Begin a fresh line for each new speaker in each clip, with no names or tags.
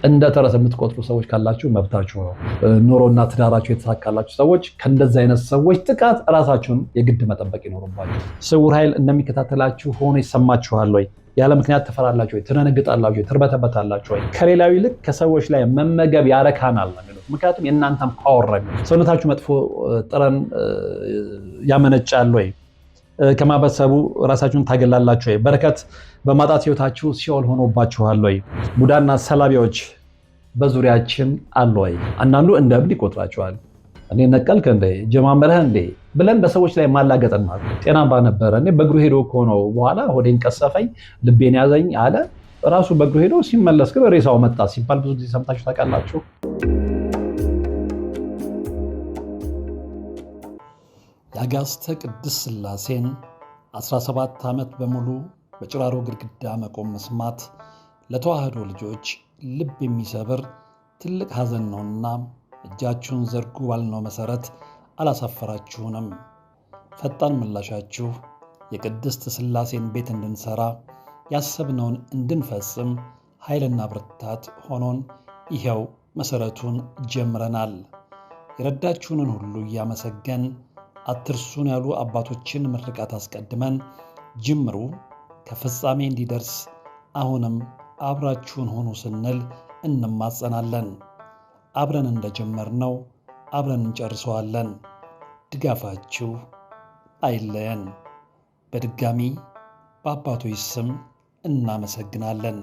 እንደ ተረት የምትቆጥሩ ሰዎች ካላችሁ መብታችሁ ነው። ኑሮና ትዳራችሁ የተሳካላችሁ ሰዎች ከእንደዚህ አይነት ሰዎች ጥቃት ራሳችሁን የግድ መጠበቅ ይኖርባችሁ። ስውር ኃይል እንደሚከታተላችሁ ሆኖ ይሰማችኋል ወይ? ያለ ምክንያት ትፈራላችሁ ወይ? ትነግጣላችሁ ወይ? ትርበተበታላችሁ ወይ? ከሌላው ይልቅ ከሰዎች ላይ መመገብ ያረካናል ነው የሚሉት። ምክንያቱም የእናንተም ፓወር ነው። ሰውነታችሁ መጥፎ ጠረን ያመነጫል ወይ? ከማህበረሰቡ ራሳችሁን ታገላላችሁ ወይ? በረከት በማጣት ህይወታችሁ ሲኦል ሆኖባችኋል ወይ? ቡዳና ሰላቢዎች በዙሪያችን አሉ ወይ? አንዳንዱ እንደ እብድ ይቆጥራችኋል። እኔ ነቀልክ እንዴ ጀማመረህ እንዴ ብለን በሰዎች ላይ ማላገጥና ጤናማ ነበረ እኔ በእግሩ ሄዶ እኮ ነው በኋላ ሆዴን ቀሰፈኝ ልቤን ያዘኝ አለ። ራሱ በእግሩ ሄዶ ሲመለስ ግን ሬሳው መጣ ሲባል ብዙ ጊዜ ሰምታችሁ ታውቃላችሁ። የአጋዕዝተ ቅድስት ሥላሴን 17 ዓመት በሙሉ በጭራሮ ግድግዳ መቆም መስማት ለተዋህዶ ልጆች ልብ የሚሰብር ትልቅ ሐዘን ነውና እጃችሁን ዘርጉ ባልነው መሠረት አላሳፈራችሁንም። ፈጣን ምላሻችሁ የቅድስት ሥላሴን ቤት እንድንሠራ ያሰብነውን እንድንፈጽም ኃይልና ብርታት ሆኖን ይኸው መሠረቱን ጀምረናል። የረዳችሁንን ሁሉ እያመሰገን አትርሱን ያሉ አባቶችን ምርቃት አስቀድመን ጅምሩ ከፍጻሜ እንዲደርስ አሁንም አብራችሁን ሆኑ ስንል እንማጸናለን። አብረን እንደጀመርነው አብረን እንጨርሰዋለን። ድጋፋችሁ አይለየን። በድጋሚ በአባቶች ስም እናመሰግናለን።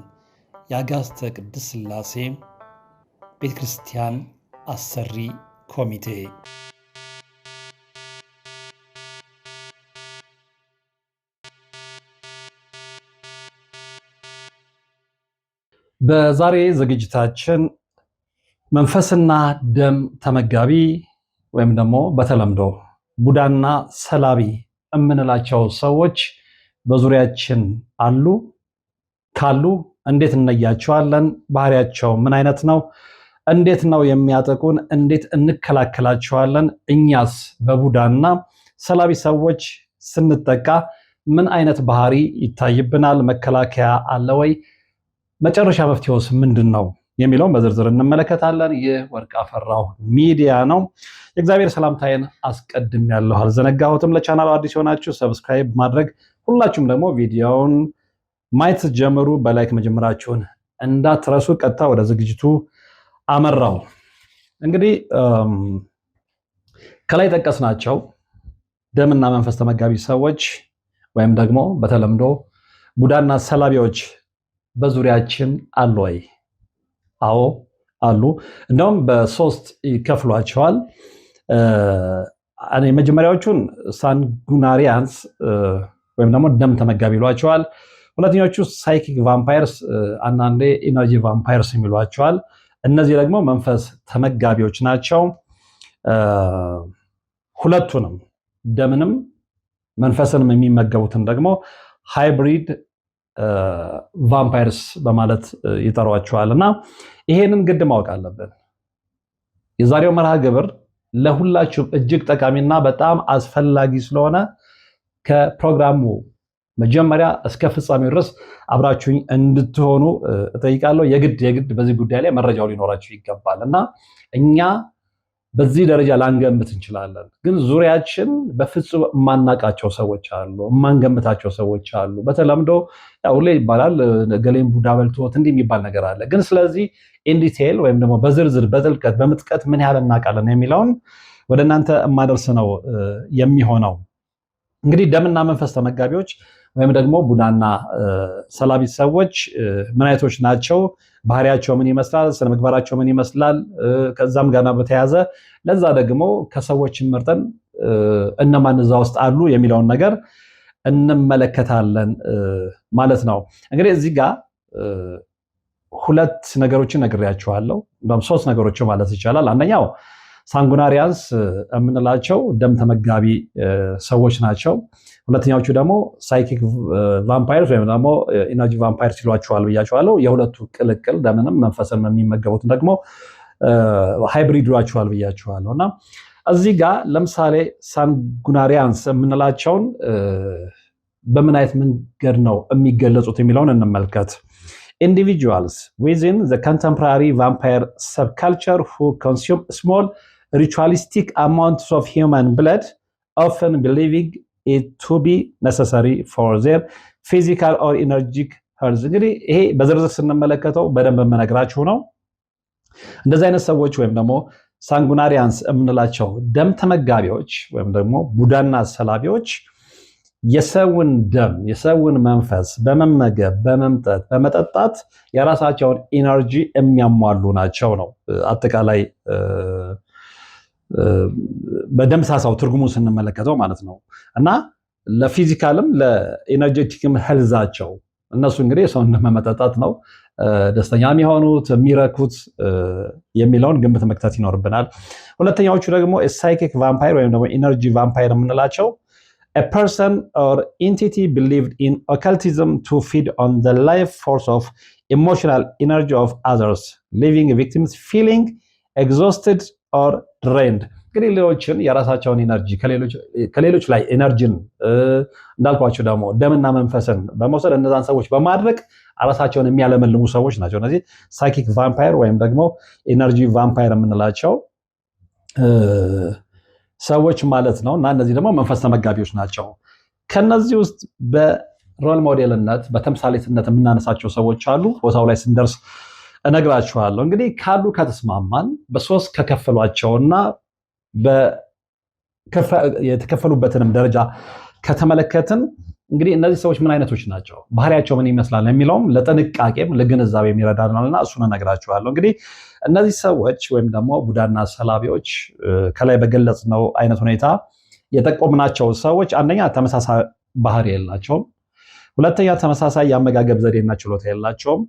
የአጋዕዝተ ቅድስት ሥላሴ ቤተ ክርስቲያን አሰሪ ኮሚቴ። በዛሬ ዝግጅታችን መንፈስና ደም ተመጋቢ ወይም ደግሞ በተለምዶ ቡዳና ሰላቢ የምንላቸው ሰዎች በዙሪያችን አሉ? ካሉ እንዴት እንለያቸዋለን? ባህሪያቸው ምን አይነት ነው? እንዴት ነው የሚያጠቁን? እንዴት እንከላከላቸዋለን? እኛስ በቡዳና ሰላቢ ሰዎች ስንጠቃ ምን አይነት ባህሪ ይታይብናል? መከላከያ አለ ወይ? መጨረሻ መፍትሄውስ ምንድን ነው የሚለውን በዝርዝር እንመለከታለን። ይህ ወርቅ አፈራሁ ሚዲያ ነው። የእግዚአብሔር ሰላምታዬን አስቀድም ያለሁ አልዘነጋሁትም። ለቻናሉ አዲስ የሆናችሁ ሰብስክራይብ ማድረግ፣ ሁላችሁም ደግሞ ቪዲዮውን ማየት ጀምሩ። በላይክ መጀመራችሁን እንዳትረሱ። ቀጥታ ወደ ዝግጅቱ አመራው። እንግዲህ ከላይ ጠቀስናቸው ደምና መንፈስ ተመጋቢ ሰዎች ወይም ደግሞ በተለምዶ ቡዳና ሰላቢዎች በዙሪያችን አሉ ወይ? አዎ አሉ። እንደውም በሶስት ይከፍሏቸዋል። እኔ መጀመሪያዎቹን ሳንጉናሪያንስ ወይም ደግሞ ደም ተመጋቢ ይሏቸዋል። ሁለተኞቹ ሳይኪክ ቫምፓየርስ፣ አንዳንዴ ኢነርጂ ቫምፓየርስ የሚሏቸዋል። እነዚህ ደግሞ መንፈስ ተመጋቢዎች ናቸው። ሁለቱንም ደምንም መንፈስንም የሚመገቡትን ደግሞ ሃይብሪድ ቫምፓየርስ በማለት ይጠሯቸዋል። እና ይሄንን ግድ ማወቅ አለብን። የዛሬው መርሃ ግብር ለሁላችሁም እጅግ ጠቃሚና በጣም አስፈላጊ ስለሆነ ከፕሮግራሙ መጀመሪያ እስከ ፍጻሜው ድረስ አብራችሁኝ እንድትሆኑ እጠይቃለሁ። የግድ በዚህ ጉዳይ ላይ መረጃው ሊኖራችሁ ይገባል እና እኛ በዚህ ደረጃ ላንገምት እንችላለን፣ ግን ዙሪያችን በፍጹም የማናቃቸው ሰዎች አሉ፣ የማንገምታቸው ሰዎች አሉ። በተለምዶ ሁሌ ይባላል ገሌም ቡዳ በልቶት እንዲህ የሚባል ነገር አለ። ግን ስለዚህ ኢንዲቴል ወይም ደግሞ በዝርዝር በጥልቀት በምጥቀት ምን ያህል እናውቃለን የሚለውን ወደ እናንተ የማደርስ ነው የሚሆነው። እንግዲህ ደምና መንፈስ ተመጋቢዎች ወይም ደግሞ ቡዳና ሰላቢ ሰዎች ምን አይነቶች ናቸው? ባህሪያቸው ምን ይመስላል? ስነ ምግባራቸው ምን ይመስላል? ከዛም ጋር በተያያዘ ለዛ ደግሞ ከሰዎች መርጠን እነማን እዛ ውስጥ አሉ የሚለውን ነገር እንመለከታለን ማለት ነው። እንግዲህ እዚህ ጋር ሁለት ነገሮችን ነግሬያችኋለሁ። እንደውም ሶስት ነገሮች ማለት ይቻላል። አንደኛው ሳንጉናሪያንስ የምንላቸው ደም ተመጋቢ ሰዎች ናቸው። ሁለተኛዎቹ ደግሞ ሳይኪክ ቫምፓየርስ ወይም ደግሞ ኢነርጂ ቫምፓየርስ ይሏቸዋል ብያቸዋለሁ። የሁለቱ ቅልቅል ደምንም መንፈስንም የሚመገቡትን ደግሞ ሃይብሪድ ይሏቸዋል ብያቸዋለሁ። እና እዚህ ጋር ለምሳሌ ሳንጉናሪያንስ የምንላቸውን በምን አይነት መንገድ ነው የሚገለጹት የሚለውን እንመልከት። individuals within the contemporary vampire subculture who consume small ritualistic amounts of human blood, often believing it to be necessary for their physical or energetic health. እንግዲህ ይሄ በዝርዝር ስንመለከተው በደንብ የምነግራችሁ ነው። እንደዚህ አይነት ሰዎች ወይም ደግሞ ሳንጉናሪያንስ የምንላቸው ደም ተመጋቢዎች ወይም ደግሞ ቡዳና ሰላቢዎች የሰውን ደም የሰውን መንፈስ በመመገብ በመምጠጥ በመጠጣት የራሳቸውን ኢነርጂ የሚያሟሉ ናቸው ነው አጠቃላይ በደምሳሳው ትርጉሙን ስንመለከተው ማለት ነው። እና ለፊዚካልም ለኢነርጄቲክም ሄልዛቸው እነሱ እንግዲህ የሰውን ደም መጠጣት ነው ደስተኛ የሚሆኑት የሚረኩት የሚለውን ግምት መክተት ይኖርብናል። ሁለተኛዎቹ ደግሞ ሳይኪክ ቫምፓየር ወይም ደግሞ ኢነርጂ ቫምፓየር የምንላቸው a person or entity believed in occultism to feed on the life force of emotional energy of others, leaving victims feeling exhausted or drained. እንግዲህ ሌሎችን የራሳቸውን ኢነርጂ ከሌሎች ላይ ኢነርጂን እንዳልኳቸው ደግሞ ደምና መንፈስን በመውሰድ እነዛን ሰዎች በማድረግ ራሳቸውን የሚያለመልሙ ሰዎች ናቸው። እነዚህ ሳይኪክ ቫምፓየር ወይም ደግሞ ኢነርጂ ቫምፓየር የምንላቸው ሰዎች ማለት ነው። እና እነዚህ ደግሞ መንፈስ ተመጋቢዎች ናቸው። ከነዚህ ውስጥ በሮል ሞዴልነት በተምሳሌትነት የምናነሳቸው ሰዎች አሉ። ቦታው ላይ ስንደርስ እነግራችኋለሁ። እንግዲህ ካሉ ከተስማማን በሶስት ከከፈሏቸውና የተከፈሉበትንም ደረጃ ከተመለከትን እንግዲህ እነዚህ ሰዎች ምን አይነቶች ናቸው፣ ባህሪያቸው ምን ይመስላል የሚለውም ለጥንቃቄም ለግንዛቤ የሚረዳናልና እሱን እነግራችኋለሁ። እንግዲህ እነዚህ ሰዎች ወይም ደግሞ ቡዳና ሰላቢዎች ከላይ በገለጽነው አይነት ሁኔታ የጠቆምናቸው ሰዎች አንደኛ ተመሳሳይ ባህሪ የላቸውም፣ ሁለተኛ ተመሳሳይ የአመጋገብ ዘዴና ችሎታ የላቸውም፣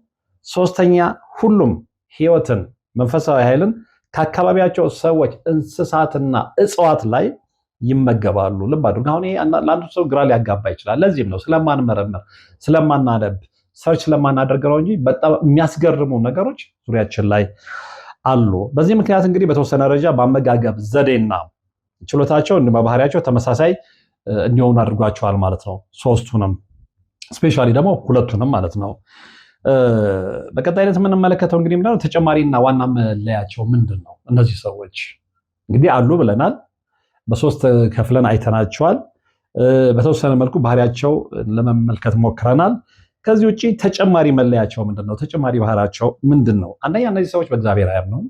ሶስተኛ ሁሉም ህይወትን መንፈሳዊ ኃይልን ከአካባቢያቸው ሰዎች እንስሳትና እጽዋት ላይ ይመገባሉ። ልብ አድርጉ። አሁን ይሄ ለአንዱ ሰው ግራ ሊያጋባ ይችላል። ለዚህም ነው ስለማንመረምር ስለማናነብ ሰርች ስለማናደርገው እንጂ በጣም የሚያስገርሙ ነገሮች ዙሪያችን ላይ አሉ። በዚህ ምክንያት እንግዲህ በተወሰነ ደረጃ በአመጋገብ ዘዴና ችሎታቸው እንደ ባህሪያቸው ተመሳሳይ እንዲሆኑ አድርጓቸዋል ማለት ነው። ሶስቱንም ስፔሻሊ ደግሞ ሁለቱንም ማለት ነው። በቀጣይነት የምንመለከተው እንግዲህ ምንድነው ተጨማሪና ዋና መለያቸው ምንድነው? እነዚህ ሰዎች እንግዲህ አሉ ብለናል። በሶስት ከፍለን አይተናቸዋል። በተወሰነ መልኩ ባህሪያቸው ለመመልከት ሞክረናል። ከዚህ ውጪ ተጨማሪ መለያቸው ምንድነው? ተጨማሪ ባህሪያቸው ምንድነው? አንደኛ እነዚህ ሰዎች በእግዚአብሔር አያምኑም።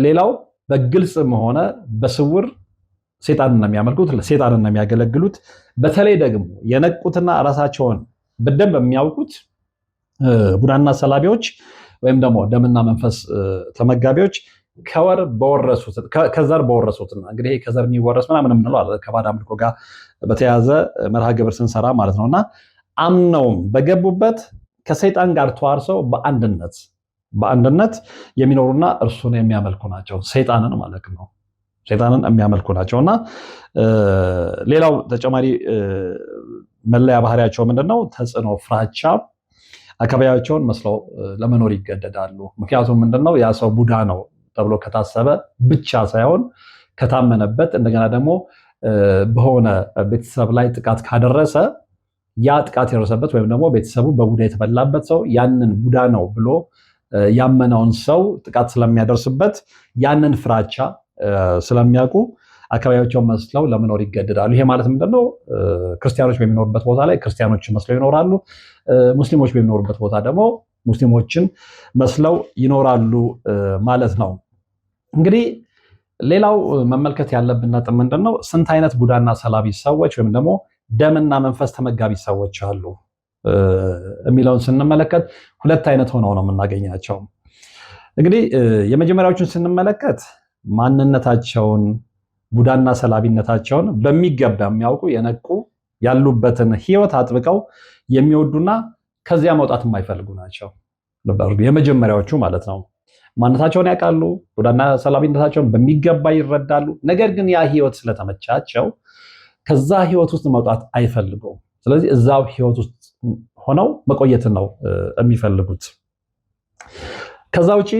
ሌላው በግልጽም ሆነ በስውር ሴጣንን ነው የሚያመልኩት፣ ሴጣንን ነው የሚያገለግሉት። በተለይ ደግሞ የነቁትና ራሳቸውን በደንብ የሚያውቁት ቡዳና ሰላቢዎች ወይም ደግሞ ደምና መንፈስ ተመጋቢዎች ከዘር በወረሱትና እንግዲህ ከዘር የሚወረስ ምናምን የምንለው አለ ከባዕድ አምልኮ ጋር በተያያዘ መርሃ ግብር ስንሰራ ማለት ነውና አምነውም በገቡበት ከሰይጣን ጋር ተዋርሰው በአንድነት የሚኖሩና እርሱን የሚያመልኩ ናቸው። ሰይጣንን ማለት ነው። ሰይጣንን የሚያመልኩ ናቸውና ሌላው ተጨማሪ መለያ ባህሪያቸው ምንድነው? ተጽዕኖ፣ ፍራቻ፣ አካባቢያቸውን መስለው ለመኖር ይገደዳሉ። ምክንያቱም ምንድነው ያ ሰው ቡዳ ነው ተብሎ ከታሰበ ብቻ ሳይሆን ከታመነበት እንደገና ደግሞ በሆነ ቤተሰብ ላይ ጥቃት ካደረሰ ያ ጥቃት የደረሰበት ወይም ደግሞ ቤተሰቡ በቡዳ የተበላበት ሰው ያንን ቡዳ ነው ብሎ ያመነውን ሰው ጥቃት ስለሚያደርስበት ያንን ፍራቻ ስለሚያውቁ አካባቢያቸውን መስለው ለመኖር ይገደዳሉ። ይሄ ማለት ምንድነው? ክርስቲያኖች በሚኖሩበት ቦታ ላይ ክርስቲያኖች መስለው ይኖራሉ። ሙስሊሞች በሚኖሩበት ቦታ ደግሞ ሙስሊሞችን መስለው ይኖራሉ ማለት ነው። እንግዲህ ሌላው መመልከት ያለብን ነጥብ ምንድነው? ስንት አይነት ቡዳና ሰላቢ ሰዎች ወይም ደግሞ ደምና መንፈስ ተመጋቢ ሰዎች አሉ የሚለውን ስንመለከት ሁለት አይነት ሆነው ነው የምናገኛቸው። እንግዲህ የመጀመሪያዎቹን ስንመለከት ማንነታቸውን ቡዳና ሰላቢነታቸውን በሚገባ የሚያውቁ የነቁ ያሉበትን ህይወት አጥብቀው የሚወዱና ከዚያ መውጣት የማይፈልጉ ናቸው። የመጀመሪያዎቹ ማለት ነው። ማንነታቸውን ያውቃሉ፣ ቡዳና ሰላቢነታቸውን በሚገባ ይረዳሉ። ነገር ግን ያ ህይወት ስለተመቻቸው ከዛ ህይወት ውስጥ መውጣት አይፈልጉም። ስለዚህ እዛው ህይወት ውስጥ ሆነው መቆየትን ነው የሚፈልጉት። ከዛ ውጪ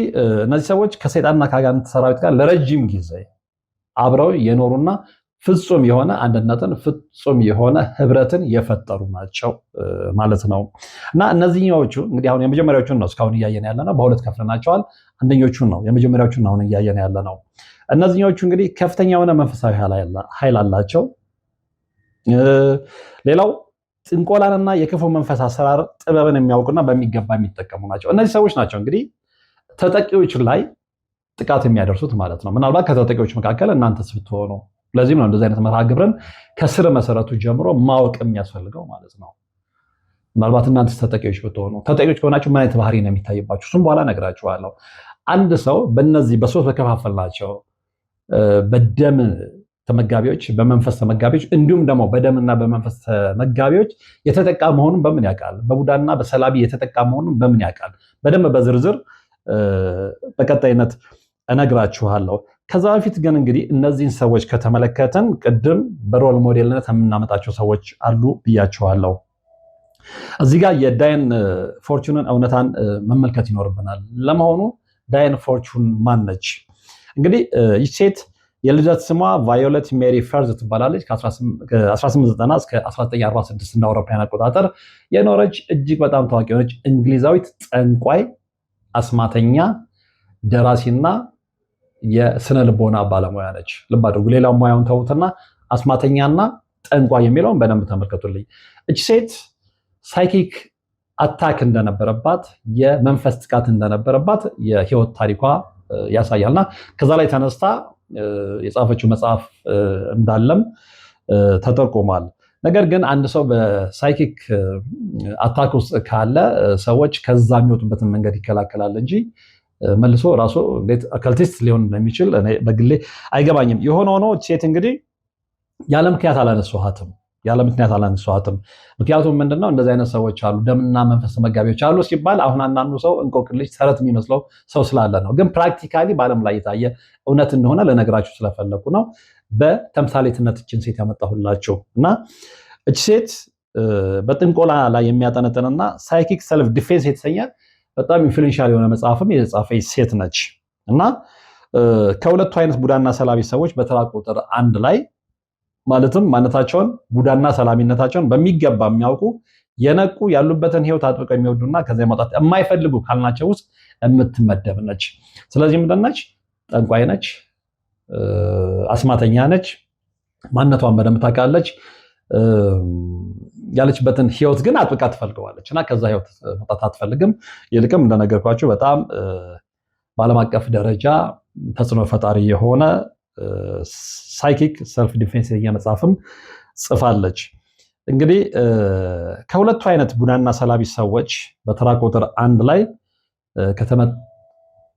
እነዚህ ሰዎች ከሰይጣንና ከአጋንንት ሰራዊት ጋር ለረጅም ጊዜ አብረው የኖሩና ፍጹም የሆነ አንድነትን ፍጹም የሆነ ህብረትን የፈጠሩ ናቸው ማለት ነው። እና እነዚህኞቹ እንግዲህ አሁን የመጀመሪያዎቹን ነው እስካሁን እያየን ያለ ነው። በሁለት ከፍለናቸዋል። አንደኞቹን ነው የመጀመሪያዎቹን አሁን እያየን ያለ ነው። እነዚህኞቹ እንግዲህ ከፍተኛ የሆነ መንፈሳዊ ኃይል አላቸው። ሌላው ጥንቆላንና የክፉ መንፈስ አሰራር ጥበብን የሚያውቁና በሚገባ የሚጠቀሙ ናቸው። እነዚህ ሰዎች ናቸው እንግዲህ ተጠቂዎች ላይ ጥቃት የሚያደርሱት ማለት ነው። ምናልባት ከተጠቂዎች መካከል እናንተስ ብትሆኑ። ለዚህም ነው እንደዚህ አይነት መርሃ ግብርን ከስር መሰረቱ ጀምሮ ማወቅ የሚያስፈልገው ማለት ነው። ምናልባት እናንተስ ተጠቂዎች ብትሆኑ፣ ተጠቂዎች ከሆናችሁ ምን አይነት ባህሪ ነው የሚታይባችሁ? እሱም በኋላ እነግራችኋለሁ። አንድ ሰው በእነዚህ በሶስት በከፋፈልናቸው በደም ተመጋቢዎች፣ በመንፈስ ተመጋቢዎች እንዲሁም ደግሞ በደምና በመንፈስ ተመጋቢዎች የተጠቃ መሆኑን በምን ያውቃል? በቡዳና በሰላቢ የተጠቃ መሆኑን በምን ያውቃል? በደንብ በዝርዝር በቀጣይነት እነግራችኋለሁ። ከዛ በፊት ግን እንግዲህ እነዚህን ሰዎች ከተመለከተን ቅድም በሮል ሞዴልነት የምናመጣቸው ሰዎች አሉ ብያችኋለሁ። እዚህ ጋር የዳይን ፎርቹንን እውነታን መመልከት ይኖርብናል። ለመሆኑ ዳይን ፎርቹን ማን ነች? እንግዲህ ይህ ሴት የልደት ስሟ ቫዮሌት ሜሪ ፈርዝ ትባላለች። ከ1890 እስከ 1946 እንደ አውሮፓውያን አቆጣጠር የኖረች እጅግ በጣም ታዋቂ የሆነች እንግሊዛዊት ጠንቋይ፣ አስማተኛ፣ ደራሲና የስነ ልቦና ባለሙያ ነች። ልብ አድርጉ። ሌላው ሙያውን ተውትና አስማተኛና ጠንቋይ የሚለውን በደንብ ተመልከቱልኝ። እች ሴት ሳይኪክ አታክ እንደነበረባት፣ የመንፈስ ጥቃት እንደነበረባት የህይወት ታሪኳ ያሳያልና ከዛ ላይ ተነስታ የጻፈችው መጽሐፍ እንዳለም ተጠቁሟል። ነገር ግን አንድ ሰው በሳይኪክ አታክ ውስጥ ካለ ሰዎች ከዛ የሚወጡበትን መንገድ ይከላከላል እንጂ መልሶ ራሱ እንዴት አካልቲስት ሊሆን እንደሚችል እኔ በግሌ አይገባኝም። የሆነ ሆኖ ሴት እንግዲህ ያለ ምክንያት አላነሷትም። ምክንያቱም ምንድነው እንደዚህ አይነት ሰዎች አሉ፣ ደምና መንፈስ ተመጋቢዎች አሉ ሲባል አሁን አንዳንዱ ሰው እንቆቅልሽ ተረት የሚመስለው ሰው ስላለ ነው። ግን ፕራክቲካሊ በዓለም ላይ የታየ እውነት እንደሆነ ልነግራችሁ ስለፈለኩ ነው በተምሳሌትነት እችን ሴት ያመጣሁላችሁ። እና እች ሴት በጥንቆላ ላይ የሚያጠነጥንና ሳይኪክ ሰልፍ ዲፌንስ የተሰኘ በጣም ኢንፍሉዌንሻል የሆነ መጽሐፍም የጻፈች ሴት ነች። እና ከሁለቱ አይነት ቡዳና ሰላቢ ሰዎች በተራ ቁጥር 1 ላይ ማለትም ማንነታቸውን ቡዳና ሰላሚነታቸውን በሚገባ የሚያውቁ የነቁ ያሉበትን ህይወት አጥብቀው የሚወዱና ከዚያ ማውጣት የማይፈልጉ ካልናቸው ውስጥ የምትመደብ ነች። ስለዚህ ምንድን ነች? ጠንቋይ ነች፣ አስማተኛ ነች፣ ማንነቷን በደንብ ታውቃለች። ያለችበትን ህይወት ግን አጥብቃ ትፈልገዋለች እና ከዛ ህይወት መውጣት አትፈልግም። ይልቅም እንደነገርኳችሁ በጣም በዓለም አቀፍ ደረጃ ተጽዕኖ ፈጣሪ የሆነ ሳይኪክ ሰልፍ ዲፌንስ መጽሐፍም ጽፋለች። እንግዲህ ከሁለቱ አይነት ቡዳና ሰላቢ ሰዎች በተራ ቁጥር 1 ላይ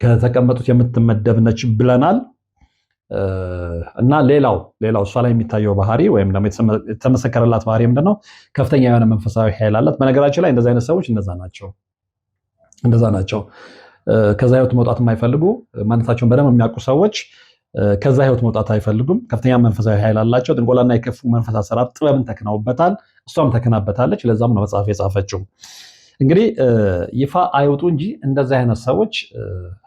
ከተቀመጡት የምትመደብ ነች ብለናል። እና ሌላው እሷ ላይ የሚታየው ባህሪ ወይም ደግሞ የተመሰከረላት ባህሪ ምንድነው? ከፍተኛ የሆነ መንፈሳዊ ኃይል አላት። በነገራችን ላይ እንደዚህ አይነት ሰዎች እንደዛ ናቸው። ከዛ ህይወት መውጣት የማይፈልጉ ማንነታቸውን በደንብ የሚያውቁ ሰዎች ከዛ ህይወት መውጣት አይፈልጉም። ከፍተኛ መንፈሳዊ ኃይል አላቸው። ጥንቆላና የክፉ መንፈስ አሰራር ጥበብን ተክነውበታል። እሷም ተክናበታለች። ለዛም ነው መጽሐፍ የጻፈችው። እንግዲህ ይፋ አይወጡ እንጂ እንደዚህ አይነት ሰዎች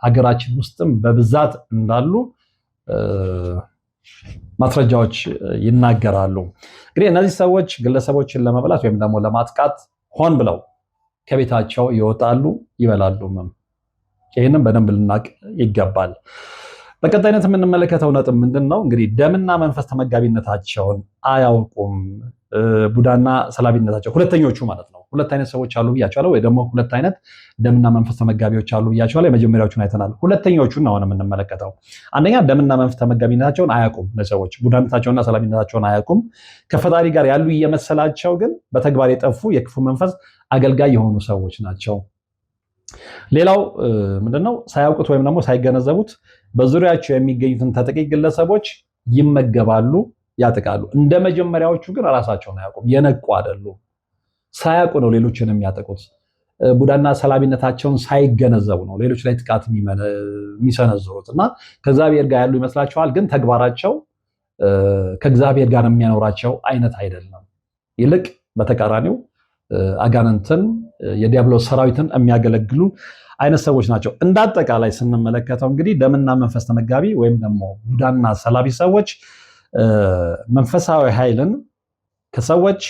ሀገራችን ውስጥም በብዛት እንዳሉ ማስረጃዎች ይናገራሉ። እንግዲህ እነዚህ ሰዎች ግለሰቦችን ለመብላት ወይም ደግሞ ለማጥቃት ሆን ብለው ከቤታቸው ይወጣሉ፣ ይበላሉ። ይህንም በደንብ ልናቅ ይገባል። በቀጣይነት የምንመለከተው ነጥብ ምንድን ነው? እንግዲህ ደምና መንፈስ ተመጋቢነታቸውን አያውቁም። ቡዳና ሰላቢነታቸው ሁለተኞቹ ማለት ነው። ሁለት አይነት ሰዎች አሉ ብያቸዋለሁ፣ ወይ ደግሞ ሁለት አይነት ደምና መንፈስ ተመጋቢዎች አሉ ብያቸዋለሁ። የመጀመሪያዎቹን አይተናል። ሁለተኞቹን አሁን የምንመለከተው አንደኛ ደምና መንፈስ ተመጋቢነታቸውን አያውቁም። ሰዎች ቡዳነታቸውና ሰላቢነታቸውን አያውቁም። ከፈጣሪ ጋር ያሉ እየመሰላቸው ግን በተግባር የጠፉ የክፉ መንፈስ አገልጋይ የሆኑ ሰዎች ናቸው። ሌላው ምንድነው? ሳያውቁት ወይም ደግሞ ሳይገነዘቡት በዙሪያቸው የሚገኙትን ተጠቂ ግለሰቦች ይመገባሉ፣ ያጠቃሉ። እንደ መጀመሪያዎቹ ግን ራሳቸውን አያውቁም፣ የነቁ አይደሉም። ሳያውቁ ነው ሌሎችን የሚያጠቁት። ቡዳና ሰላቢነታቸውን ሳይገነዘቡ ነው ሌሎች ላይ ጥቃት የሚሰነዝሩት እና ከእግዚአብሔር ጋር ያሉ ይመስላቸዋል፣ ግን ተግባራቸው ከእግዚአብሔር ጋር የሚያኖራቸው አይነት አይደለም። ይልቅ በተቃራኒው አጋንንትን የዲያብሎስ ሰራዊትን የሚያገለግሉ አይነት ሰዎች ናቸው። እንዳጠቃላይ ስንመለከተው እንግዲህ ደምና መንፈስ ተመጋቢ ወይም ደግሞ ቡዳና ሰላቢ ሰዎች መንፈሳዊ ኃይልን ከሰዎች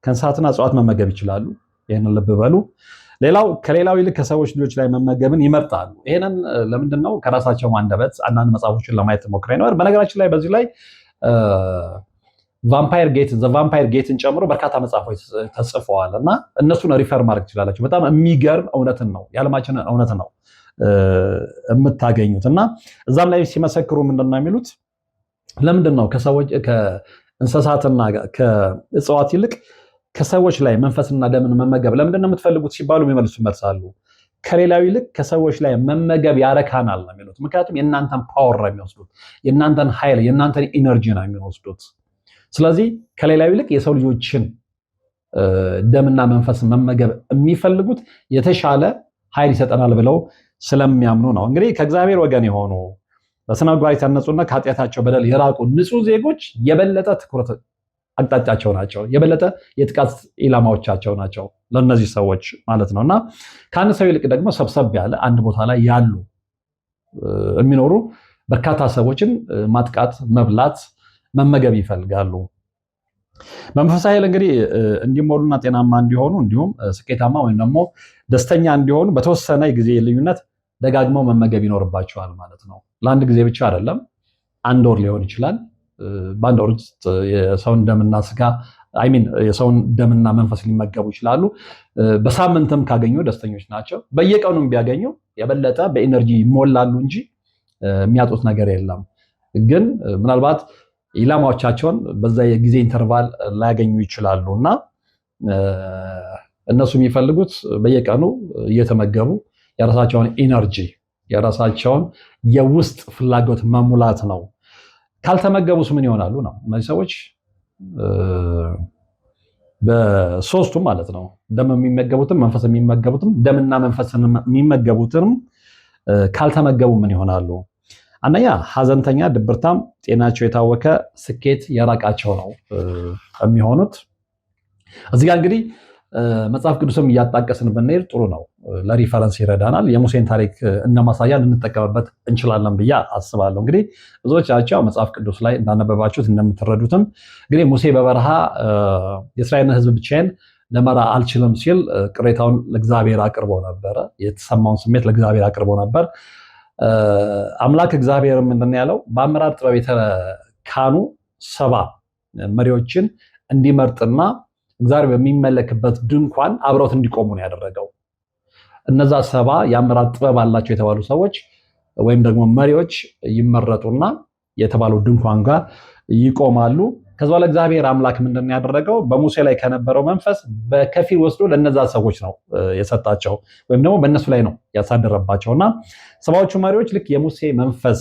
ከእንስሳትና እጽዋት መመገብ ይችላሉ። ይህንን ልብ በሉ። ሌላው ከሌላው ይልቅ ከሰዎች ልጆች ላይ መመገብን ይመርጣሉ። ይህንን ለምንድን ነው? ከራሳቸው አንደበት አንዳንድ መጽሐፎችን ለማየት ሞክሬ ነበር። በነገራችን ላይ በዚህ ላይ ቫምፓየር ጌትን ጨምሮ በርካታ መጽሐፎች ተጽፈዋል እና እነሱን ሪፈር ማድረግ ትችላላችሁ። በጣም የሚገርም እውነትን ነው፣ የዓለማችንን እውነት ነው የምታገኙት። እና እዛም ላይ ሲመሰክሩ ምንድነው የሚሉት? ለምንድን ነው ከእንስሳትና ከእጽዋት ይልቅ ከሰዎች ላይ መንፈስና ደምን መመገብ ለምንድን ነው የምትፈልጉት ሲባሉ የሚመልሱ መልሳሉ። ከሌላው ይልቅ ከሰዎች ላይ መመገብ ያረካናል ነው የሚሉት። ምክንያቱም የእናንተን ፓወር ነው የሚወስዱት፣ የእናንተን ኃይል፣ የእናንተን ኢነርጂ ነው የሚወስዱት። ስለዚህ ከሌላው ይልቅ የሰው ልጆችን ደምና መንፈስ መመገብ የሚፈልጉት የተሻለ ኃይል ይሰጠናል ብለው ስለሚያምኑ ነው። እንግዲህ ከእግዚአብሔር ወገን የሆኑ በስነ ምግባር የታነጹና ከኃጢአታቸው በደል የራቁ ንጹህ ዜጎች የበለጠ ትኩረት አቅጣጫቸው ናቸው፣ የበለጠ የጥቃት ኢላማዎቻቸው ናቸው ለእነዚህ ሰዎች ማለት ነው። እና ከአንድ ሰው ይልቅ ደግሞ ሰብሰብ ያለ አንድ ቦታ ላይ ያሉ የሚኖሩ በርካታ ሰዎችን ማጥቃት፣ መብላት፣ መመገብ ይፈልጋሉ። መንፈሳዊ ኃይል እንግዲህ እንዲሞሉና ጤናማ እንዲሆኑ እንዲሁም ስኬታማ ወይም ደግሞ ደስተኛ እንዲሆኑ በተወሰነ ጊዜ ልዩነት ደጋግመው መመገብ ይኖርባቸዋል ማለት ነው። ለአንድ ጊዜ ብቻ አይደለም፣ አንድ ወር ሊሆን ይችላል። በአንድ ወር ውስጥ የሰውን ደምና ስጋ የሰውን ደምና መንፈስ ሊመገቡ ይችላሉ። በሳምንትም ካገኙ ደስተኞች ናቸው። በየቀኑም ቢያገኙ የበለጠ በኢነርጂ ይሞላሉ እንጂ የሚያጡት ነገር የለም። ግን ምናልባት ኢላማዎቻቸውን በዛ የጊዜ ኢንተርቫል ላያገኙ ይችላሉ እና እነሱ የሚፈልጉት በየቀኑ እየተመገቡ የራሳቸውን ኢነርጂ የራሳቸውን የውስጥ ፍላጎት መሙላት ነው። ካልተመገቡስ ምን ይሆናሉ ነው? እነዚህ ሰዎች በሶስቱም ማለት ነው፣ ደም የሚመገቡትም መንፈስ የሚመገቡትም ደምና መንፈስ የሚመገቡትም ካልተመገቡ ምን ይሆናሉ? አንደኛ ሐዘንተኛ፣ ድብርታም፣ ጤናቸው የታወከ፣ ስኬት የራቃቸው ነው የሚሆኑት። እዚህ ጋር እንግዲህ መጽሐፍ ቅዱስም እያጣቀስን ብንሄድ ጥሩ ነው፣ ለሪፈረንስ ይረዳናል። የሙሴን ታሪክ እንደማሳያ ልንጠቀምበት እንችላለን ብዬ አስባለሁ። እንግዲህ ብዙዎቻቸው መጽሐፍ ቅዱስ ላይ እንዳነበባችሁት እንደምትረዱትም እንግዲህ ሙሴ በበረሃ የእስራኤልን ሕዝብ ብቻዬን ልመራ አልችልም ሲል ቅሬታውን ለእግዚአብሔር አቅርቦ ነበረ። የተሰማውን ስሜት ለእግዚአብሔር አቅርቦ ነበር። አምላክ እግዚአብሔር ምንድን ያለው? በአመራር ጥበብ የተካኑ 70 መሪዎችን እንዲመርጥና እግዚአብሔር በሚመለክበት ድንኳን አብረውት እንዲቆሙ ነው ያደረገው። እነዛ 70 የአመራር ጥበብ አላቸው የተባሉ ሰዎች ወይም ደግሞ መሪዎች ይመረጡና የተባለው ድንኳን ጋር ይቆማሉ። ከዛ በኋላ እግዚአብሔር አምላክ ምንድን ነው ያደረገው? በሙሴ ላይ ከነበረው መንፈስ በከፊል ወስዶ ለነዛ ሰዎች ነው የሰጣቸው፣ ወይም ደግሞ በእነሱ ላይ ነው ያሳደረባቸውና 70ዎቹ መሪዎች ልክ የሙሴ መንፈስ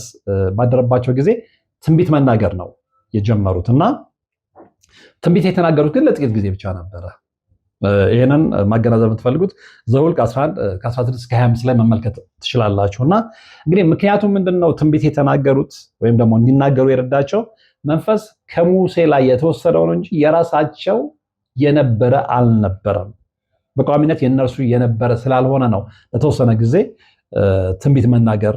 ባደረባቸው ጊዜ ትንቢት መናገር ነው የጀመሩት እና ትንቢት የተናገሩት ግን ለጥቂት ጊዜ ብቻ ነበረ። ይህንን ማገናዘብ የምትፈልጉት ዘኍልቍ 11 ከ16 እስከ 25 ላይ መመልከት ትችላላችሁ። እና እንግዲህ ምክንያቱም ምንድነው ትንቢት የተናገሩት ወይም ደግሞ እንዲናገሩ የረዳቸው? መንፈስ ከሙሴ ላይ የተወሰደው ነው እንጂ የራሳቸው የነበረ አልነበረም። በቋሚነት የነርሱ የነበረ ስላልሆነ ነው ለተወሰነ ጊዜ ትንቢት መናገር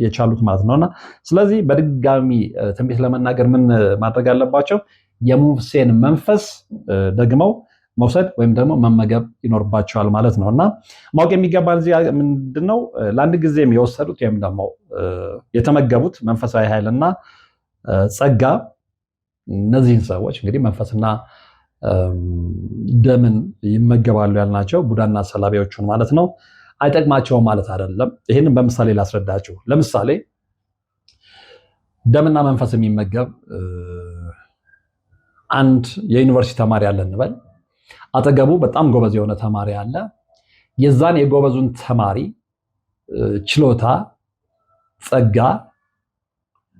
የቻሉት ማለት ነውና፣ ስለዚህ በድጋሚ ትንቢት ለመናገር ምን ማድረግ አለባቸው? የሙሴን መንፈስ ደግመው መውሰድ ወይም ደግሞ መመገብ ይኖርባቸዋል ማለት ነው። እና ማወቅ የሚገባን እዚህ ምንድነው? ለአንድ ጊዜም የወሰዱት ወይም ደግሞ የተመገቡት መንፈሳዊ ኃይልና ጸጋ እነዚህን ሰዎች እንግዲህ መንፈስና ደምን ይመገባሉ ያልናቸው ቡዳና ሰላቢዎቹን ማለት ነው አይጠቅማቸውም ማለት አይደለም። ይህንን በምሳሌ ላስረዳችሁ። ለምሳሌ ደምና መንፈስ የሚመገብ አንድ የዩኒቨርሲቲ ተማሪ አለ እንበል። አጠገቡ በጣም ጎበዝ የሆነ ተማሪ አለ። የዛን የጎበዙን ተማሪ ችሎታ፣ ጸጋ